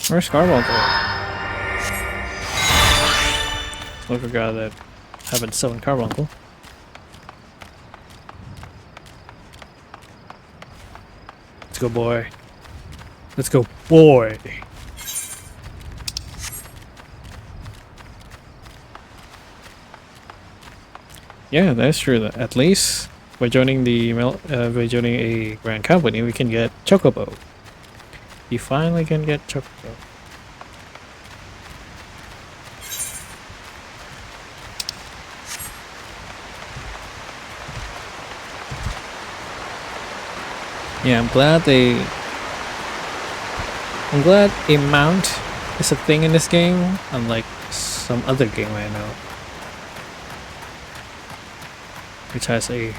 Where's Carbuncle? I forgot that I haven't summoned Carbuncle. Let's go, boy. Let's go, boy. Yeah, that's true. That at least by joining a grand company, we can get Chocobo. You finally can get Chocobo. Yeah, I'm glad a mount is a thing in this game, unlike some other game I know, which has a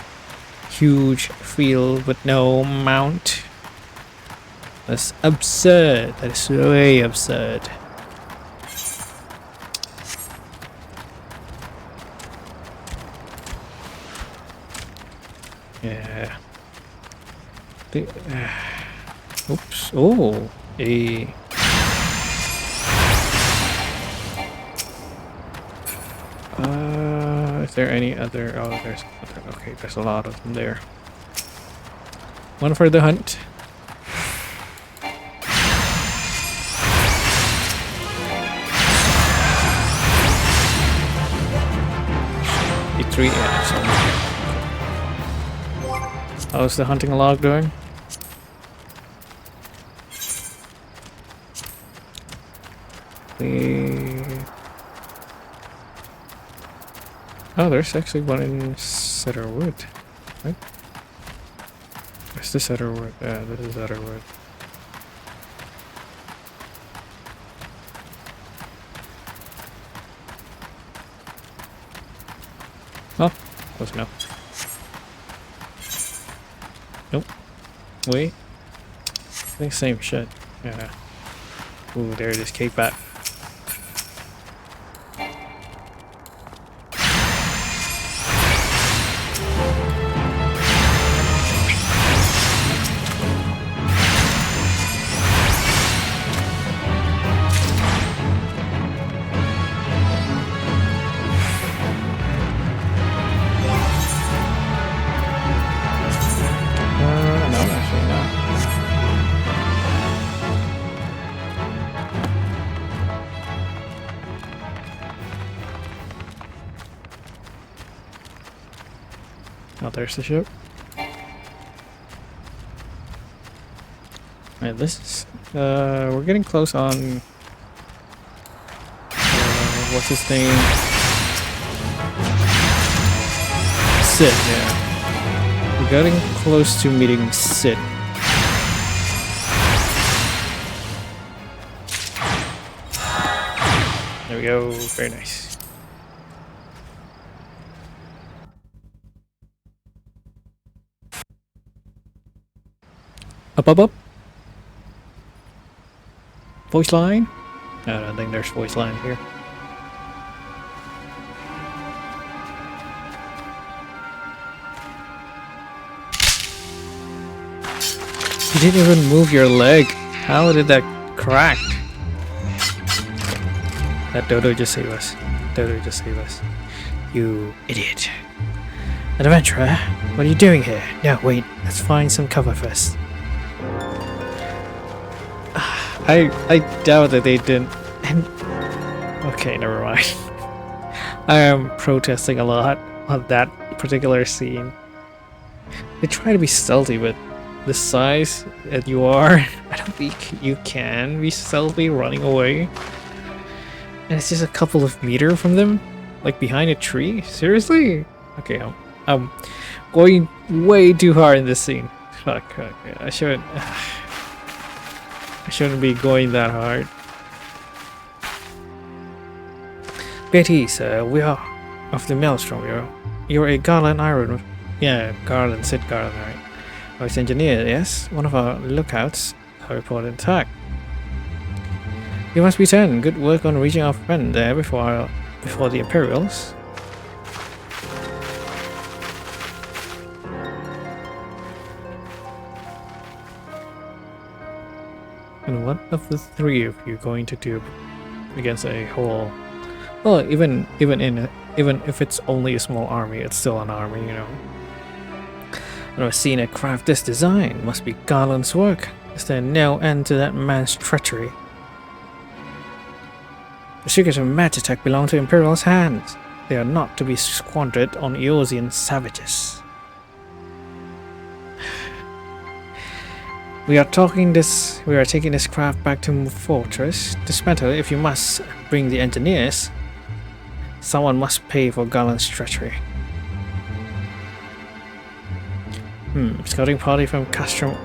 huge field with no mount. That's absurd. That is way absurd. Yeah. Oops. Oh, a. Is there any other? Oh, there's other. Okay, there's a lot of them there. One for the hunt. E3, yeah, so. How's the hunting log doing? Oh, there's actually one in Cedarwood. Right? Where's this other word? Yeah, this is other word. Oh, close enough. Nope. Wait. I think same shit. Yeah. Ooh, there it is, cave bat. No, actually not. Oh, there's the ship. Alright, this is, we're getting close on, what's his name? Sid, yeah. We're getting close to meeting Sid. There we go, very nice. Up. Voice line? I don't think there's voice line here. You didn't even move your leg. How did that crack? That Dodo just saved us. Dodo just saved us. You idiot. An adventurer? What are you doing here? No, wait. Let's find some cover first. I doubt that they didn't. And okay, never mind. I am protesting a lot on that particular scene. They try to be stealthy, but the size that you are, I don't think you can be stealthy running away. And it's just a couple of meters from them, like behind a tree. Seriously? Okay, I'm going way too hard in this scene. Fuck. Okay, I shouldn't be going that hard. Betty, sir, we are of the Maelstrom. You're a Garland Iron. Yeah, Garland, Sid Garland, right? Vice engineer, yes. One of our lookouts. I report attack. You must return. Good work on reaching our friend there before the Imperials. And what of the three of you going to do against a whole? Well, even if it's only a small army, it's still an army, you know. And I've seen a craft this design. Must be Garland's work. Is there no end to that man's treachery? The secrets of Magitech belong to Imperial's hands. They are not to be squandered on Eosian savages. We are taking this craft back to Fortress. Dismantle it if you must. Bring the engineers. Someone must pay for Garland's treachery. Scouting party from Castrum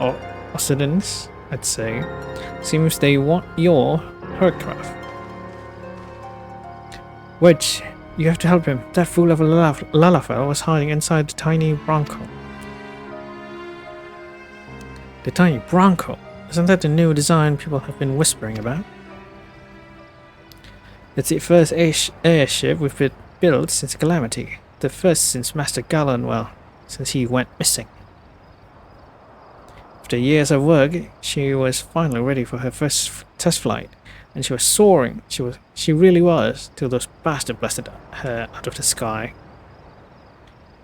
Occidens, I'd say. Seems they want your Hercraft. Wedge, you have to help him. That fool of a Lalafell was hiding inside the tiny Bronco. The tiny Bronco? Isn't that the new design people have been whispering about? It's the first airship we've built since Calamity. The first since Master Garland, well, since he went missing. After years of work, she was finally ready for her first test flight. And she was soaring. She really was, till those bastards blasted her out of the sky.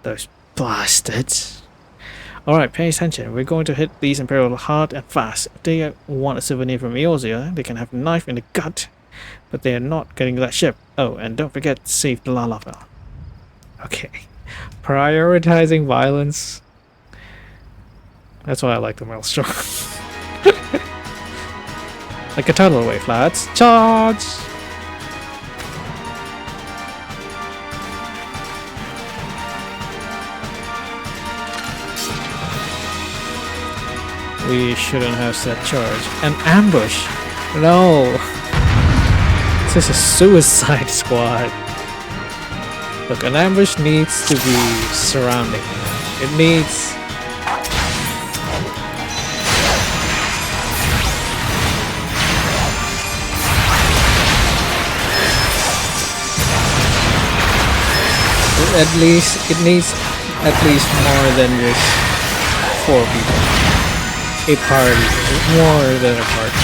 Those bastards. Alright, pay attention. We're going to hit these Imperial hard and fast. If they want a souvenir from Eorzea, they can have a knife in the gut. But they are not getting that ship. Oh, and don't forget to save the Lalafell. Okay. Prioritizing violence. That's why I like the Maelstrom. Like a tidal wave, lads. Charge! We shouldn't have set charge. An ambush! No! This is a suicide squad. Look, an ambush needs to be surrounding. It needs... it needs at least more than just 4 people. A party. More than a party.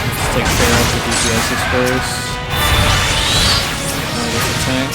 Let's take care of the DPSs first. Now there's a tank.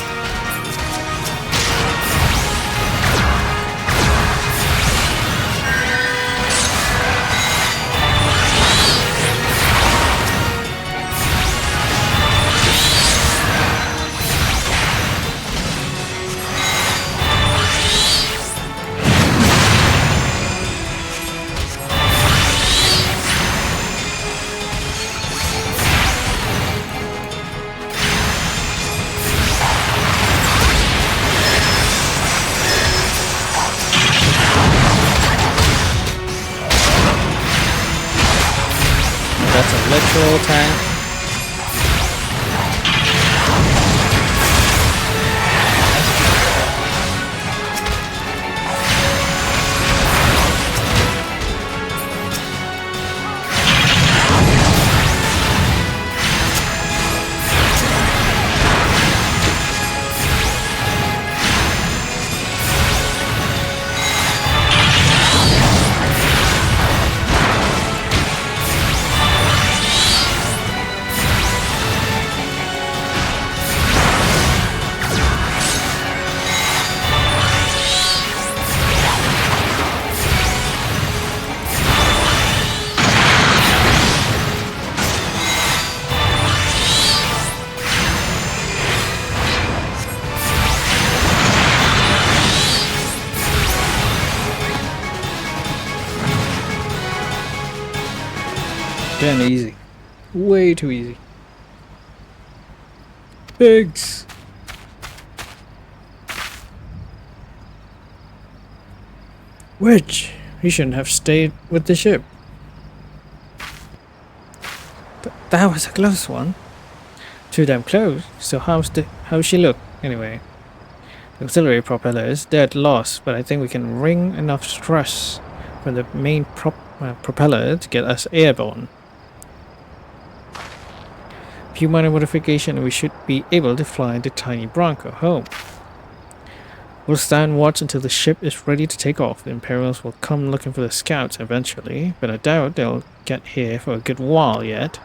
That's a literal tank. Damn easy. Way too easy. Pigs! Which? He shouldn't have stayed with the ship. That was a close one. Too damn close. So how's she look anyway? The auxiliary propeller is dead lost, but I think we can wring enough thrust from the main propeller to get us airborne. Few minor modification and we should be able to fly the tiny Bronco home. We'll stand watch until the ship is ready to take off. The Imperials will come looking for the scouts eventually, but I doubt they'll get here for a good while yet.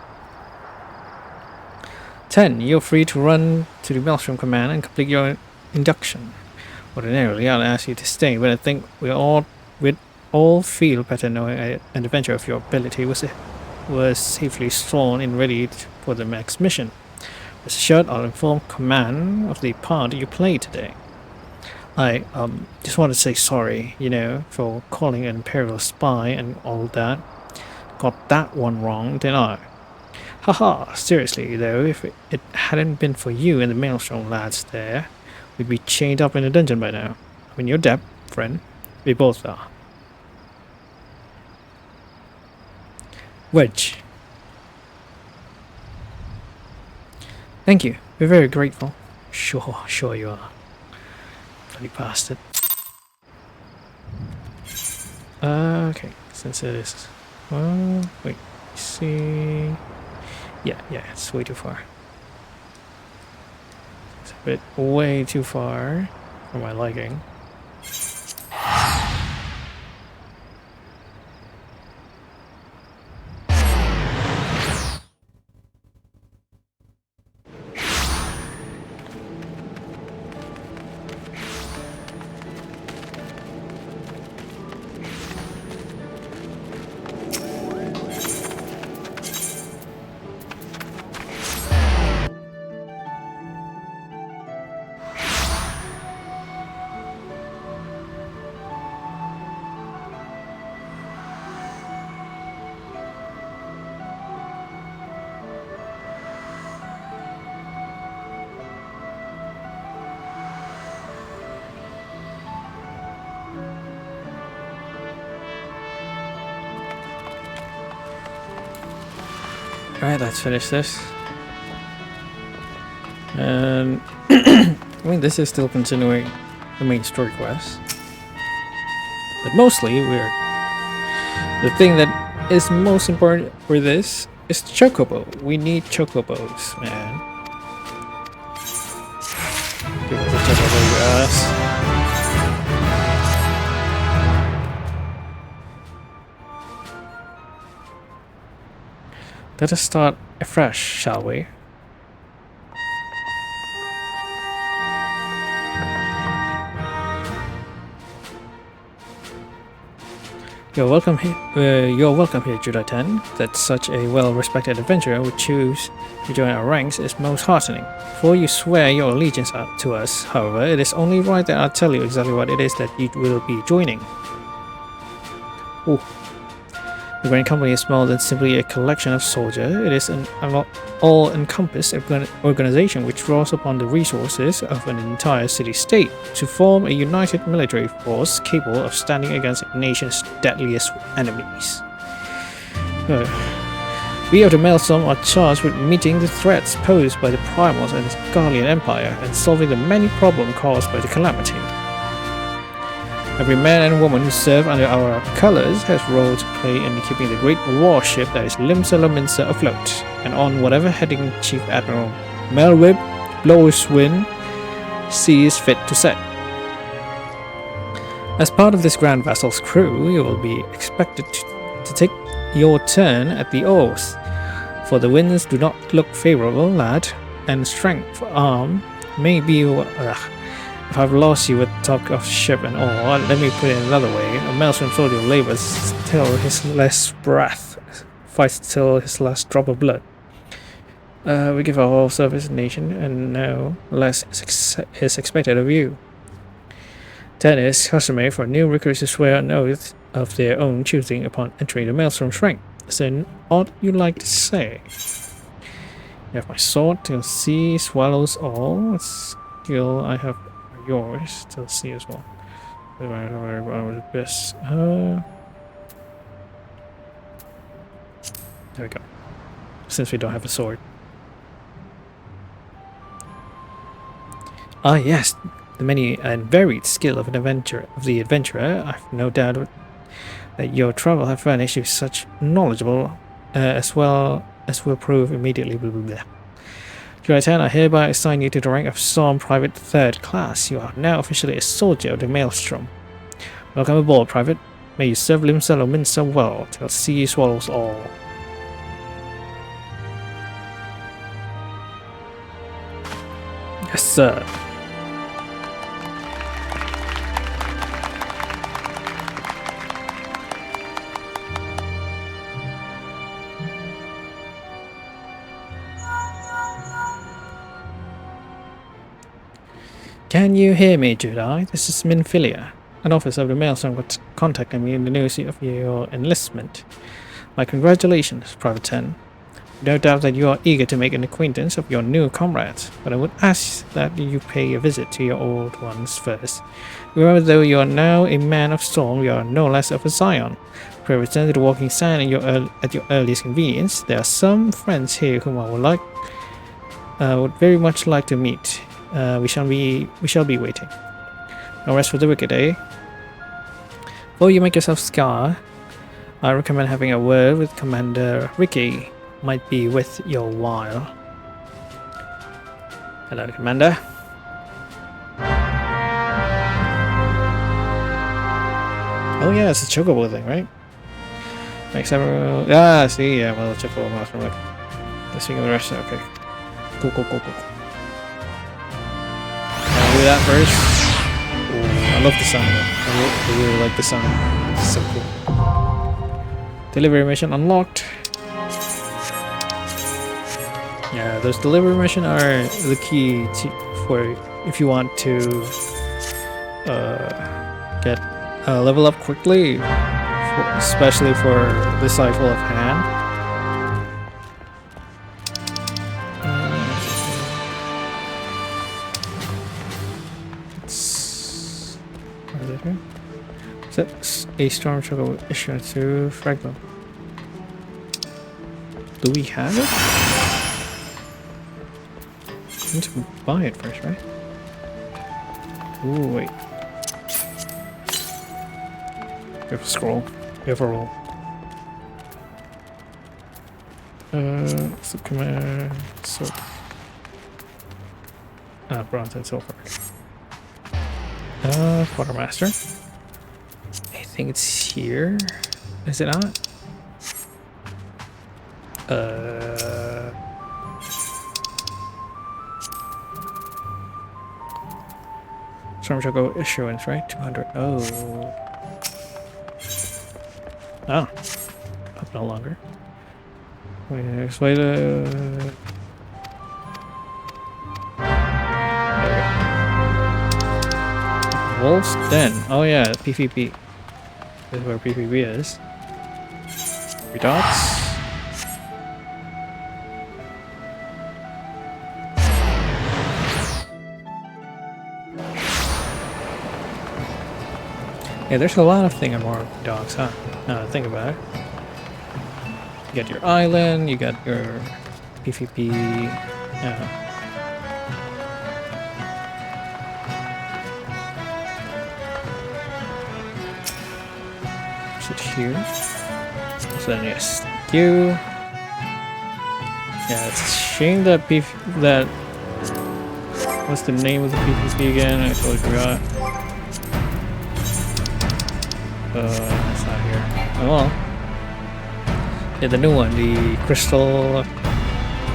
10. You're free to run to the Maelstrom Command and complete your induction. Ordinarily, I'll ask you to stay, but I think we'd all feel better knowing an adventure of your ability was safely thrown and ready for the next mission. Rest assured, I'll inform command of the part you played today. I just want to say sorry, you know, for calling an Imperial spy and all that. Got that one wrong, didn't I? Haha, seriously though, if it hadn't been for you and the Maelstrom lads there, we'd be chained up in a dungeon by now. I mean, you're dead, friend. We both are. Wedge. Thank you. We're very grateful. Sure you are. Bloody bastard. Okay, since it is... Well, wait, see... Yeah, it's way too far. It's a bit way too far for my liking. Alright, let's finish this. And I mean, this is still continuing the main story quest. But mostly, the thing that is most important for this is Chocobo. We need Chocobos, man. Give us a Chocobo, you ass. Let us start afresh, shall we? You're welcome here, July 10. That such a well-respected adventurer would choose to join our ranks is most heartening. Before you swear your allegiance to us, however, it is only right that I tell you exactly what it is that you will be joining. Ooh. The Grand Company is more than simply a collection of soldiers. It is an all-encompassing organization which draws upon the resources of an entire city-state to form a united military force capable of standing against a nation's deadliest enemies. We of the Maelstrom are charged with meeting the threats posed by the Primals and the Guardian Empire and solving the many problems caused by the Calamity. Every man and woman who serve under our colors has a role to play in keeping the great warship that is Limsa Lominsa afloat, and on whatever heading Chief Admiral Melwib Blowswind sees fit to set. As part of this grand vessel's crew, you will be expected to take your turn at the oars, for the winds do not look favorable, lad, and strength of arm may be... If I've lost you with talk of ship and all, let me put it another way. A Maelstrom soldier labors till his last breath, fights till his last drop of blood. We give our whole service to the nation, and no less is expected of you. That is customary for new recruits to swear an oath of their own choosing upon entering the Maelstrom's rank. Is there aught you like to say? You have my sword till sea swallows all. A skill I have yours till sea as well. This. There we go. Since we don't have a sword. Ah yes, the many and varied skill of the adventurer. I've no doubt that your travel have furnished you such knowledgeable as well as will prove immediately. Blah, blah, blah. July 10, I hereby assign you to the rank of Storm Private 3rd Class. You are now officially a soldier of the Maelstrom. Welcome aboard, Private. May you serve Limsa Lominsa well till sea swallows all. Yes, sir. Can you hear me, July? This is Minfilia. An officer of the Maelstrom contacted me in the news of your enlistment. My congratulations, Private 10. No doubt that you are eager to make an acquaintance of your new comrades, but I would ask that you pay a visit to your old ones first. Remember, though you are now a man of storm, you are no less of a scion. Pray return to the walking sand at your earliest convenience. There are some friends here whom I would very much like to meet. We shall be waiting. No rest for the wicked, eh? Before you make yourself scar, I recommend having a word with Commander Ricky. Might be worth your while. Hello, Commander. Oh yeah, it's a chocobo thing, right? Make several... Ah, see, yeah, well, the chocobo mouse from like... Let's see the rest. Okay. Cool. Do that first. Ooh, I love the sound though. I really like the sound. It's so cool. Delivery mission unlocked. Yeah, those delivery missions are the key for if you want to get level up quickly, especially for the cycle of hand. A storm chocobo issue to fragment. Do we have it? I need to buy it first, right? Ooh, wait. We have a scroll. We have a roll. So command. So. Bronze and silver. Quartermaster. I think it's here. Is it not? Storm Choco issuance, right? 200. Oh. Oh. Up no longer. Wait, next way to. Wolf's Den. Oh yeah, PvP. This is where PvP is. 3 dots. Yeah, there's a lot of thing on more dogs, huh? Now that I think about it. You got your island, you got your PvP. Yeah. Here. So then yes, you. Yeah, it's a shame that what's the name of the PvP again? I totally forgot. It's not here. Oh well. Yeah, the new one, the Crystal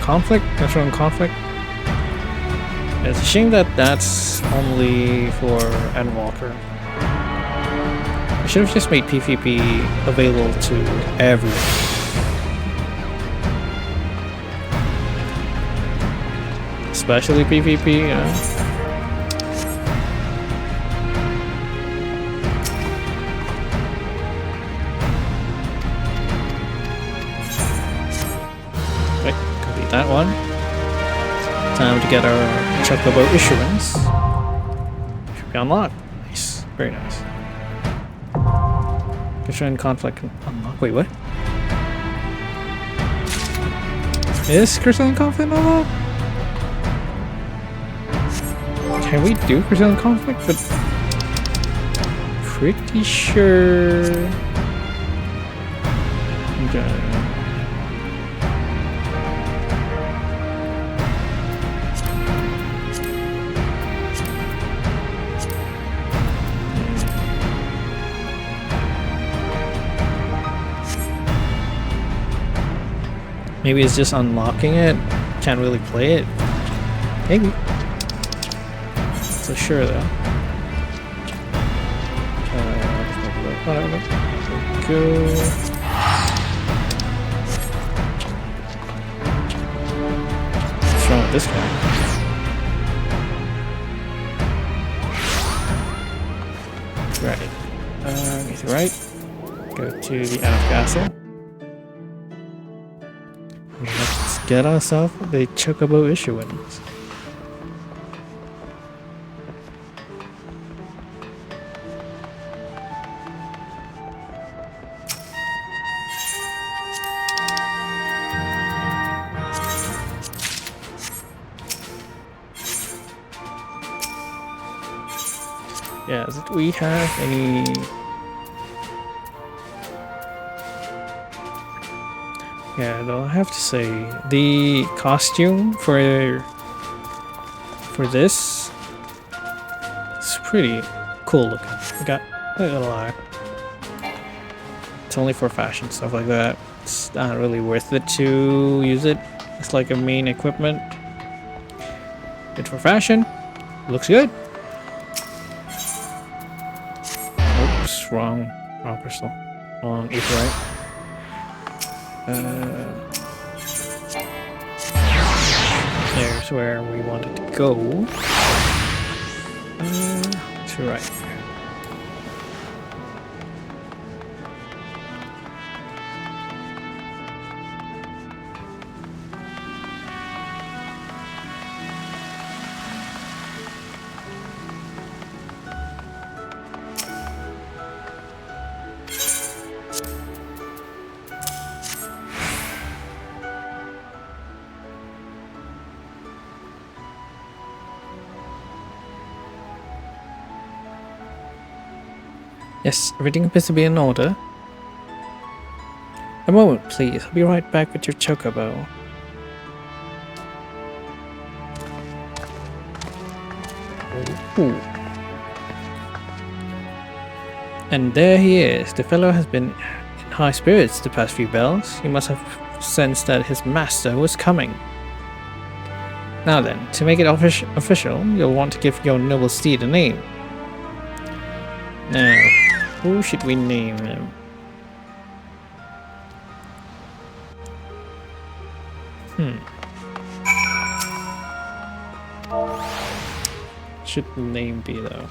Conflict. Crystal Conflict. Yeah, it's a shame that that's only for Endwalker. I should have just made PvP available to everyone. Especially PvP, you know. Right, complete that one. Time to get our Chocobo issuance. Should be unlocked. Nice, very nice. Christian Conflict unlocked. Wait, what? Is Christian Conflict unlocked? Can we do Christian Conflict? But pretty sure. Okay. Maybe it's just unlocking it. Can't really play it. Maybe. So sure though. Whatever. Go. What's wrong with this guy? Right. Get to right. Go to the Elf Castle. Let's get ourselves the Chocobo issuance. Yeah, do we have any? Yeah, though I have to say the costume for this is pretty cool looking. I got a little lie. It's only for fashion stuff like that. It's not really worth it to use it. It's like a main equipment. Good for fashion. Looks good. Oops, wrong crystal. Wrong ether, right? There's where we wanted to go. To right. Yes, everything appears to be in order. A moment, please. I'll be right back with your chocobo. Ooh. And there he is. The fellow has been in high spirits the past few bells. He must have sensed that his master was coming. Now then, to make it official, you'll want to give your noble steed a name. Now, who should we name him? Should the name be though?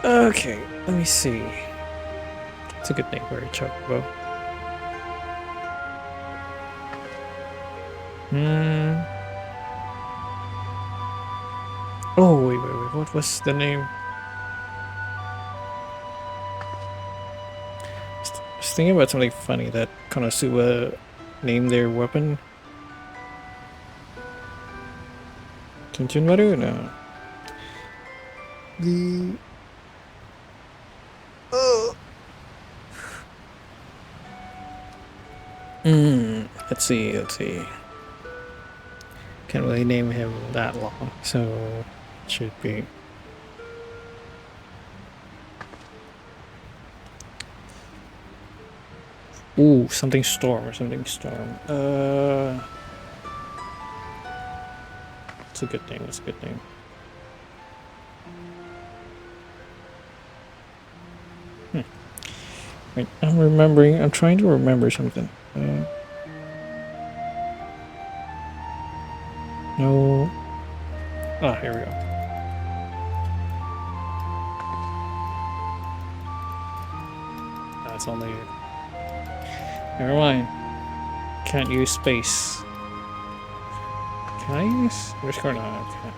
Okay, let me see. It's a good name for a chocobo. Oh, wait, what was the name? I was thinking about something funny that Konosuba named their weapon. Kinjunmaru? No. Let's see. Can't really name him that long, so it should be. Ooh, something storm. It's a good name, Wait, I'm trying to remember something. No. Ah, here we go. That's only. Never mind. Can't use space. Can I use? Underscore? No, I can't.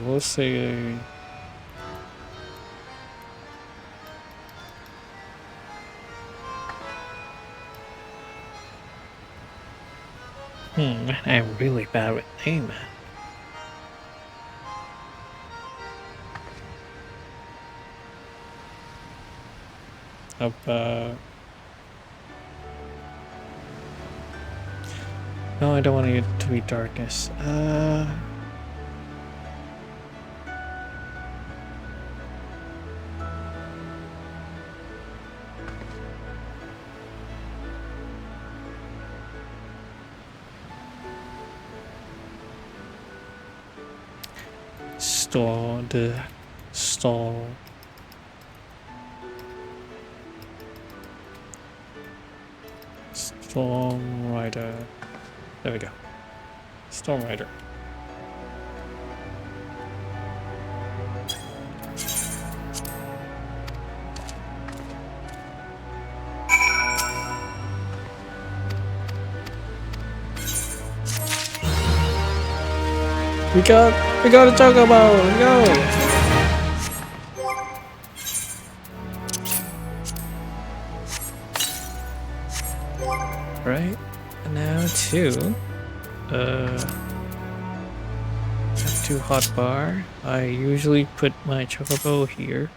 We'll say. I'm really bad with name, man. No, I don't want it to be darkness. Storm Rider. There we go. Storm Rider. We got a chocobo. Let's go. Right, and now two hotbar. I usually put my chocobo here.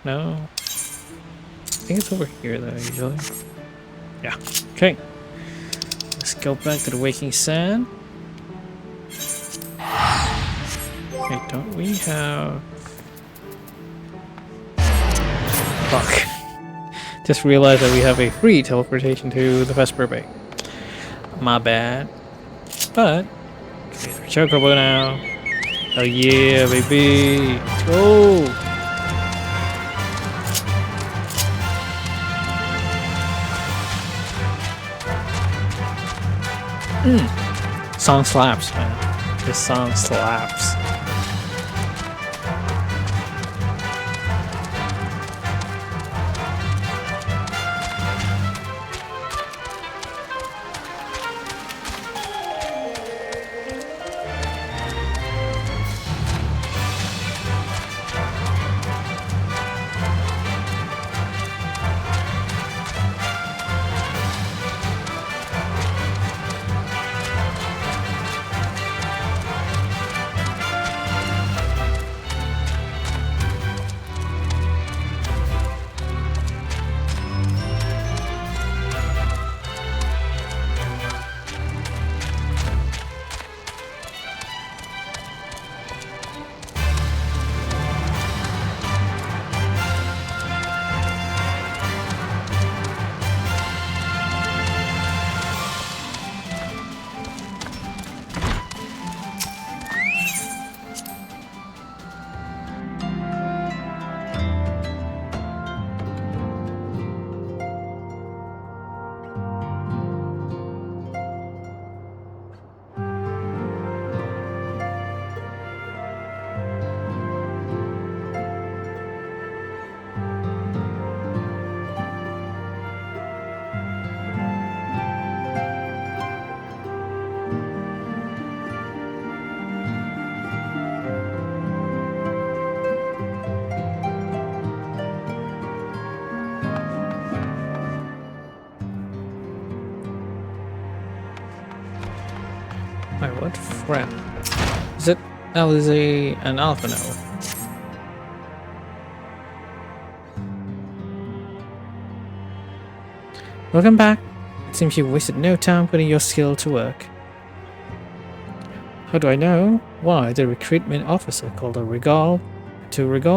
No, I think it's over here though, usually. Yeah, okay. Let's go back to the Waking Sand. Wait, don't we have... Fuck. Just realized that we have a free teleportation to the Vesper Bay. My bad. But, okay, chocobo now. Oh yeah, baby. Let's go. Song slaps, man. This song slaps. What friend? Is it Alize and Alpha now? Welcome back. It seems you wasted no time putting your skill to work. How do I know? Why, the recruitment officer called a regale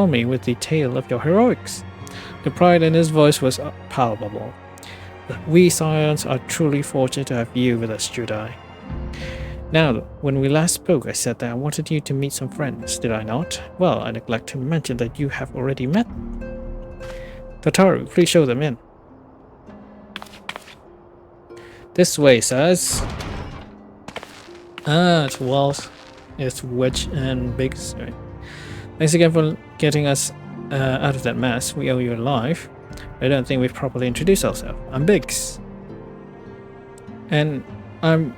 me with the tale of your heroics. The pride in his voice was palpable. We Scions are truly fortunate to have you with us, Jedi. Now, when we last spoke, I said that I wanted you to meet some friends, did I not? Well, I neglect to mention that you have already met. Tataru, please show them in. This way, sirs. Ah, it's Walls. It's Wedge and Biggs. Right. Thanks again for getting us out of that mess. We owe you a life. I don't think we've properly introduced ourselves. I'm Biggs. And I'm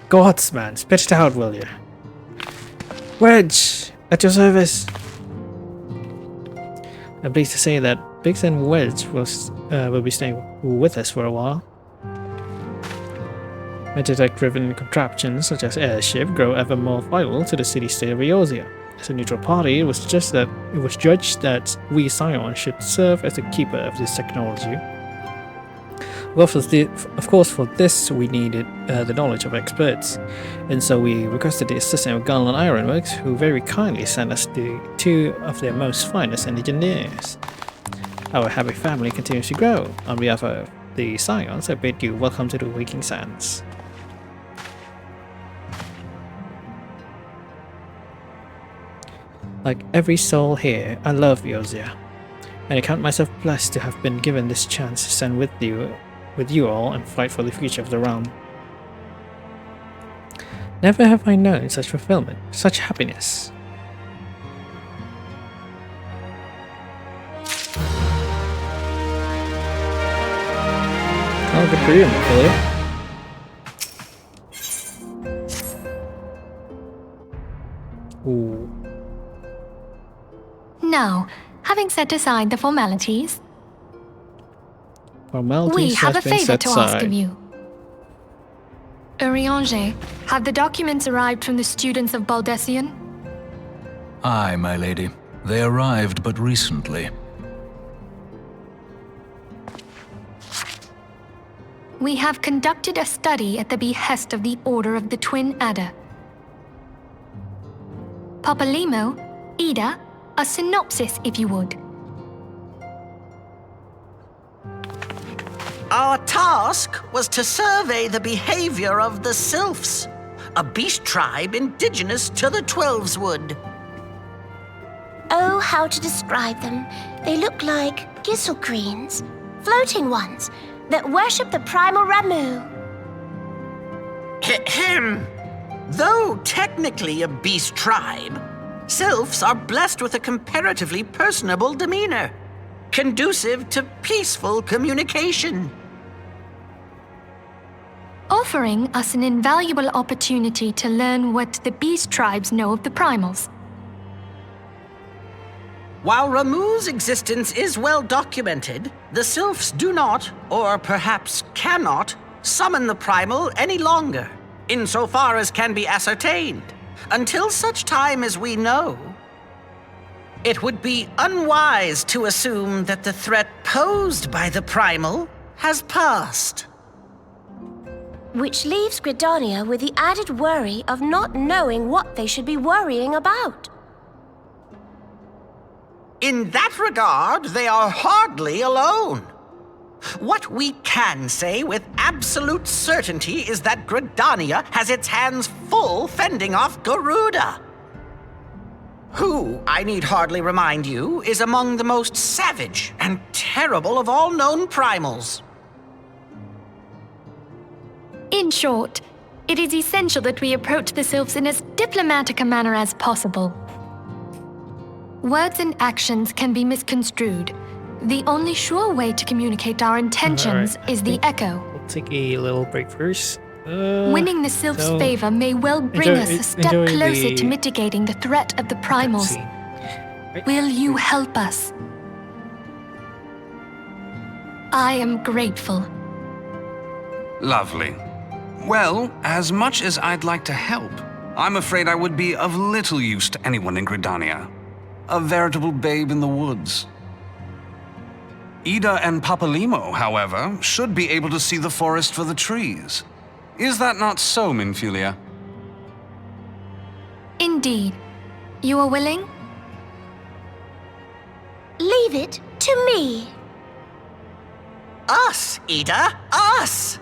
Godsman. Spit it out, will you? Wedge! At your service! I'm pleased to say that Biggs and Wedge will be staying with us for a while. Meditech-driven contraptions such as airship grow ever more vital to the city-state of Eorzea. As a neutral party, it was judged that we Scions should serve as the keeper of this technology. Of course, for this we needed the knowledge of experts, and so we requested the assistance of Gunland Ironworks, who very kindly sent us two of their most finest engineers. Our happy family continues to grow. On behalf of the Scions, I bid you welcome to the Waking Sands. Like every soul here, I love Eorzea, and I count myself blessed to have been given this chance to stand with you all and fight for the future of the realm. Never have I known such fulfillment, such happiness. Oh, good for you, Macaulay. Ooh. Now, having set aside the formalities, we have a favor to ask of you. Urianger, have the documents arrived from the students of Baldessian? Aye, my lady. They arrived but recently. We have conducted a study at the behest of the Order of the Twin Adder. Papalimo, Ida, a synopsis if you would. Our task was to survey the behavior of the Sylphs, a beast tribe indigenous to the Twelveswood. Oh, how to describe them. They look like Gisselcreens, floating ones, that worship the primal Ramu. Ahem. Though technically a beast tribe, Sylphs are blessed with a comparatively personable demeanor, conducive to peaceful communication. Offering us an invaluable opportunity to learn what the beast tribes know of the primals. While Ramu's existence is well documented, the Sylphs do not, or perhaps cannot, summon the primal any longer, insofar as can be ascertained, until such time as we know. It would be unwise to assume that the threat posed by the primal has passed. Which leaves Gridania with the added worry of not knowing what they should be worrying about. In that regard, they are hardly alone. What we can say with absolute certainty is that Gridania has its hands full fending off Garuda, who, I need hardly remind you, is among the most savage and terrible of all known primals. In short, it is essential that we approach the Sylphs in as diplomatic a manner as possible. Words and actions can be misconstrued. The only sure way to communicate our intentions is the echo. We'll take a little break first. Winning the Sylphs' favor may well bring us a step closer to mitigating the threat of the primals. Right. Will you help us? I am grateful. Lovely. Well, as much as I'd like to help, I'm afraid I would be of little use to anyone in Gridania. A veritable babe in the woods. Ida and Papalimo, however, should be able to see the forest for the trees. Is that not so, Minfilia? Indeed. You are willing? Leave it to me. Us, Ida, us!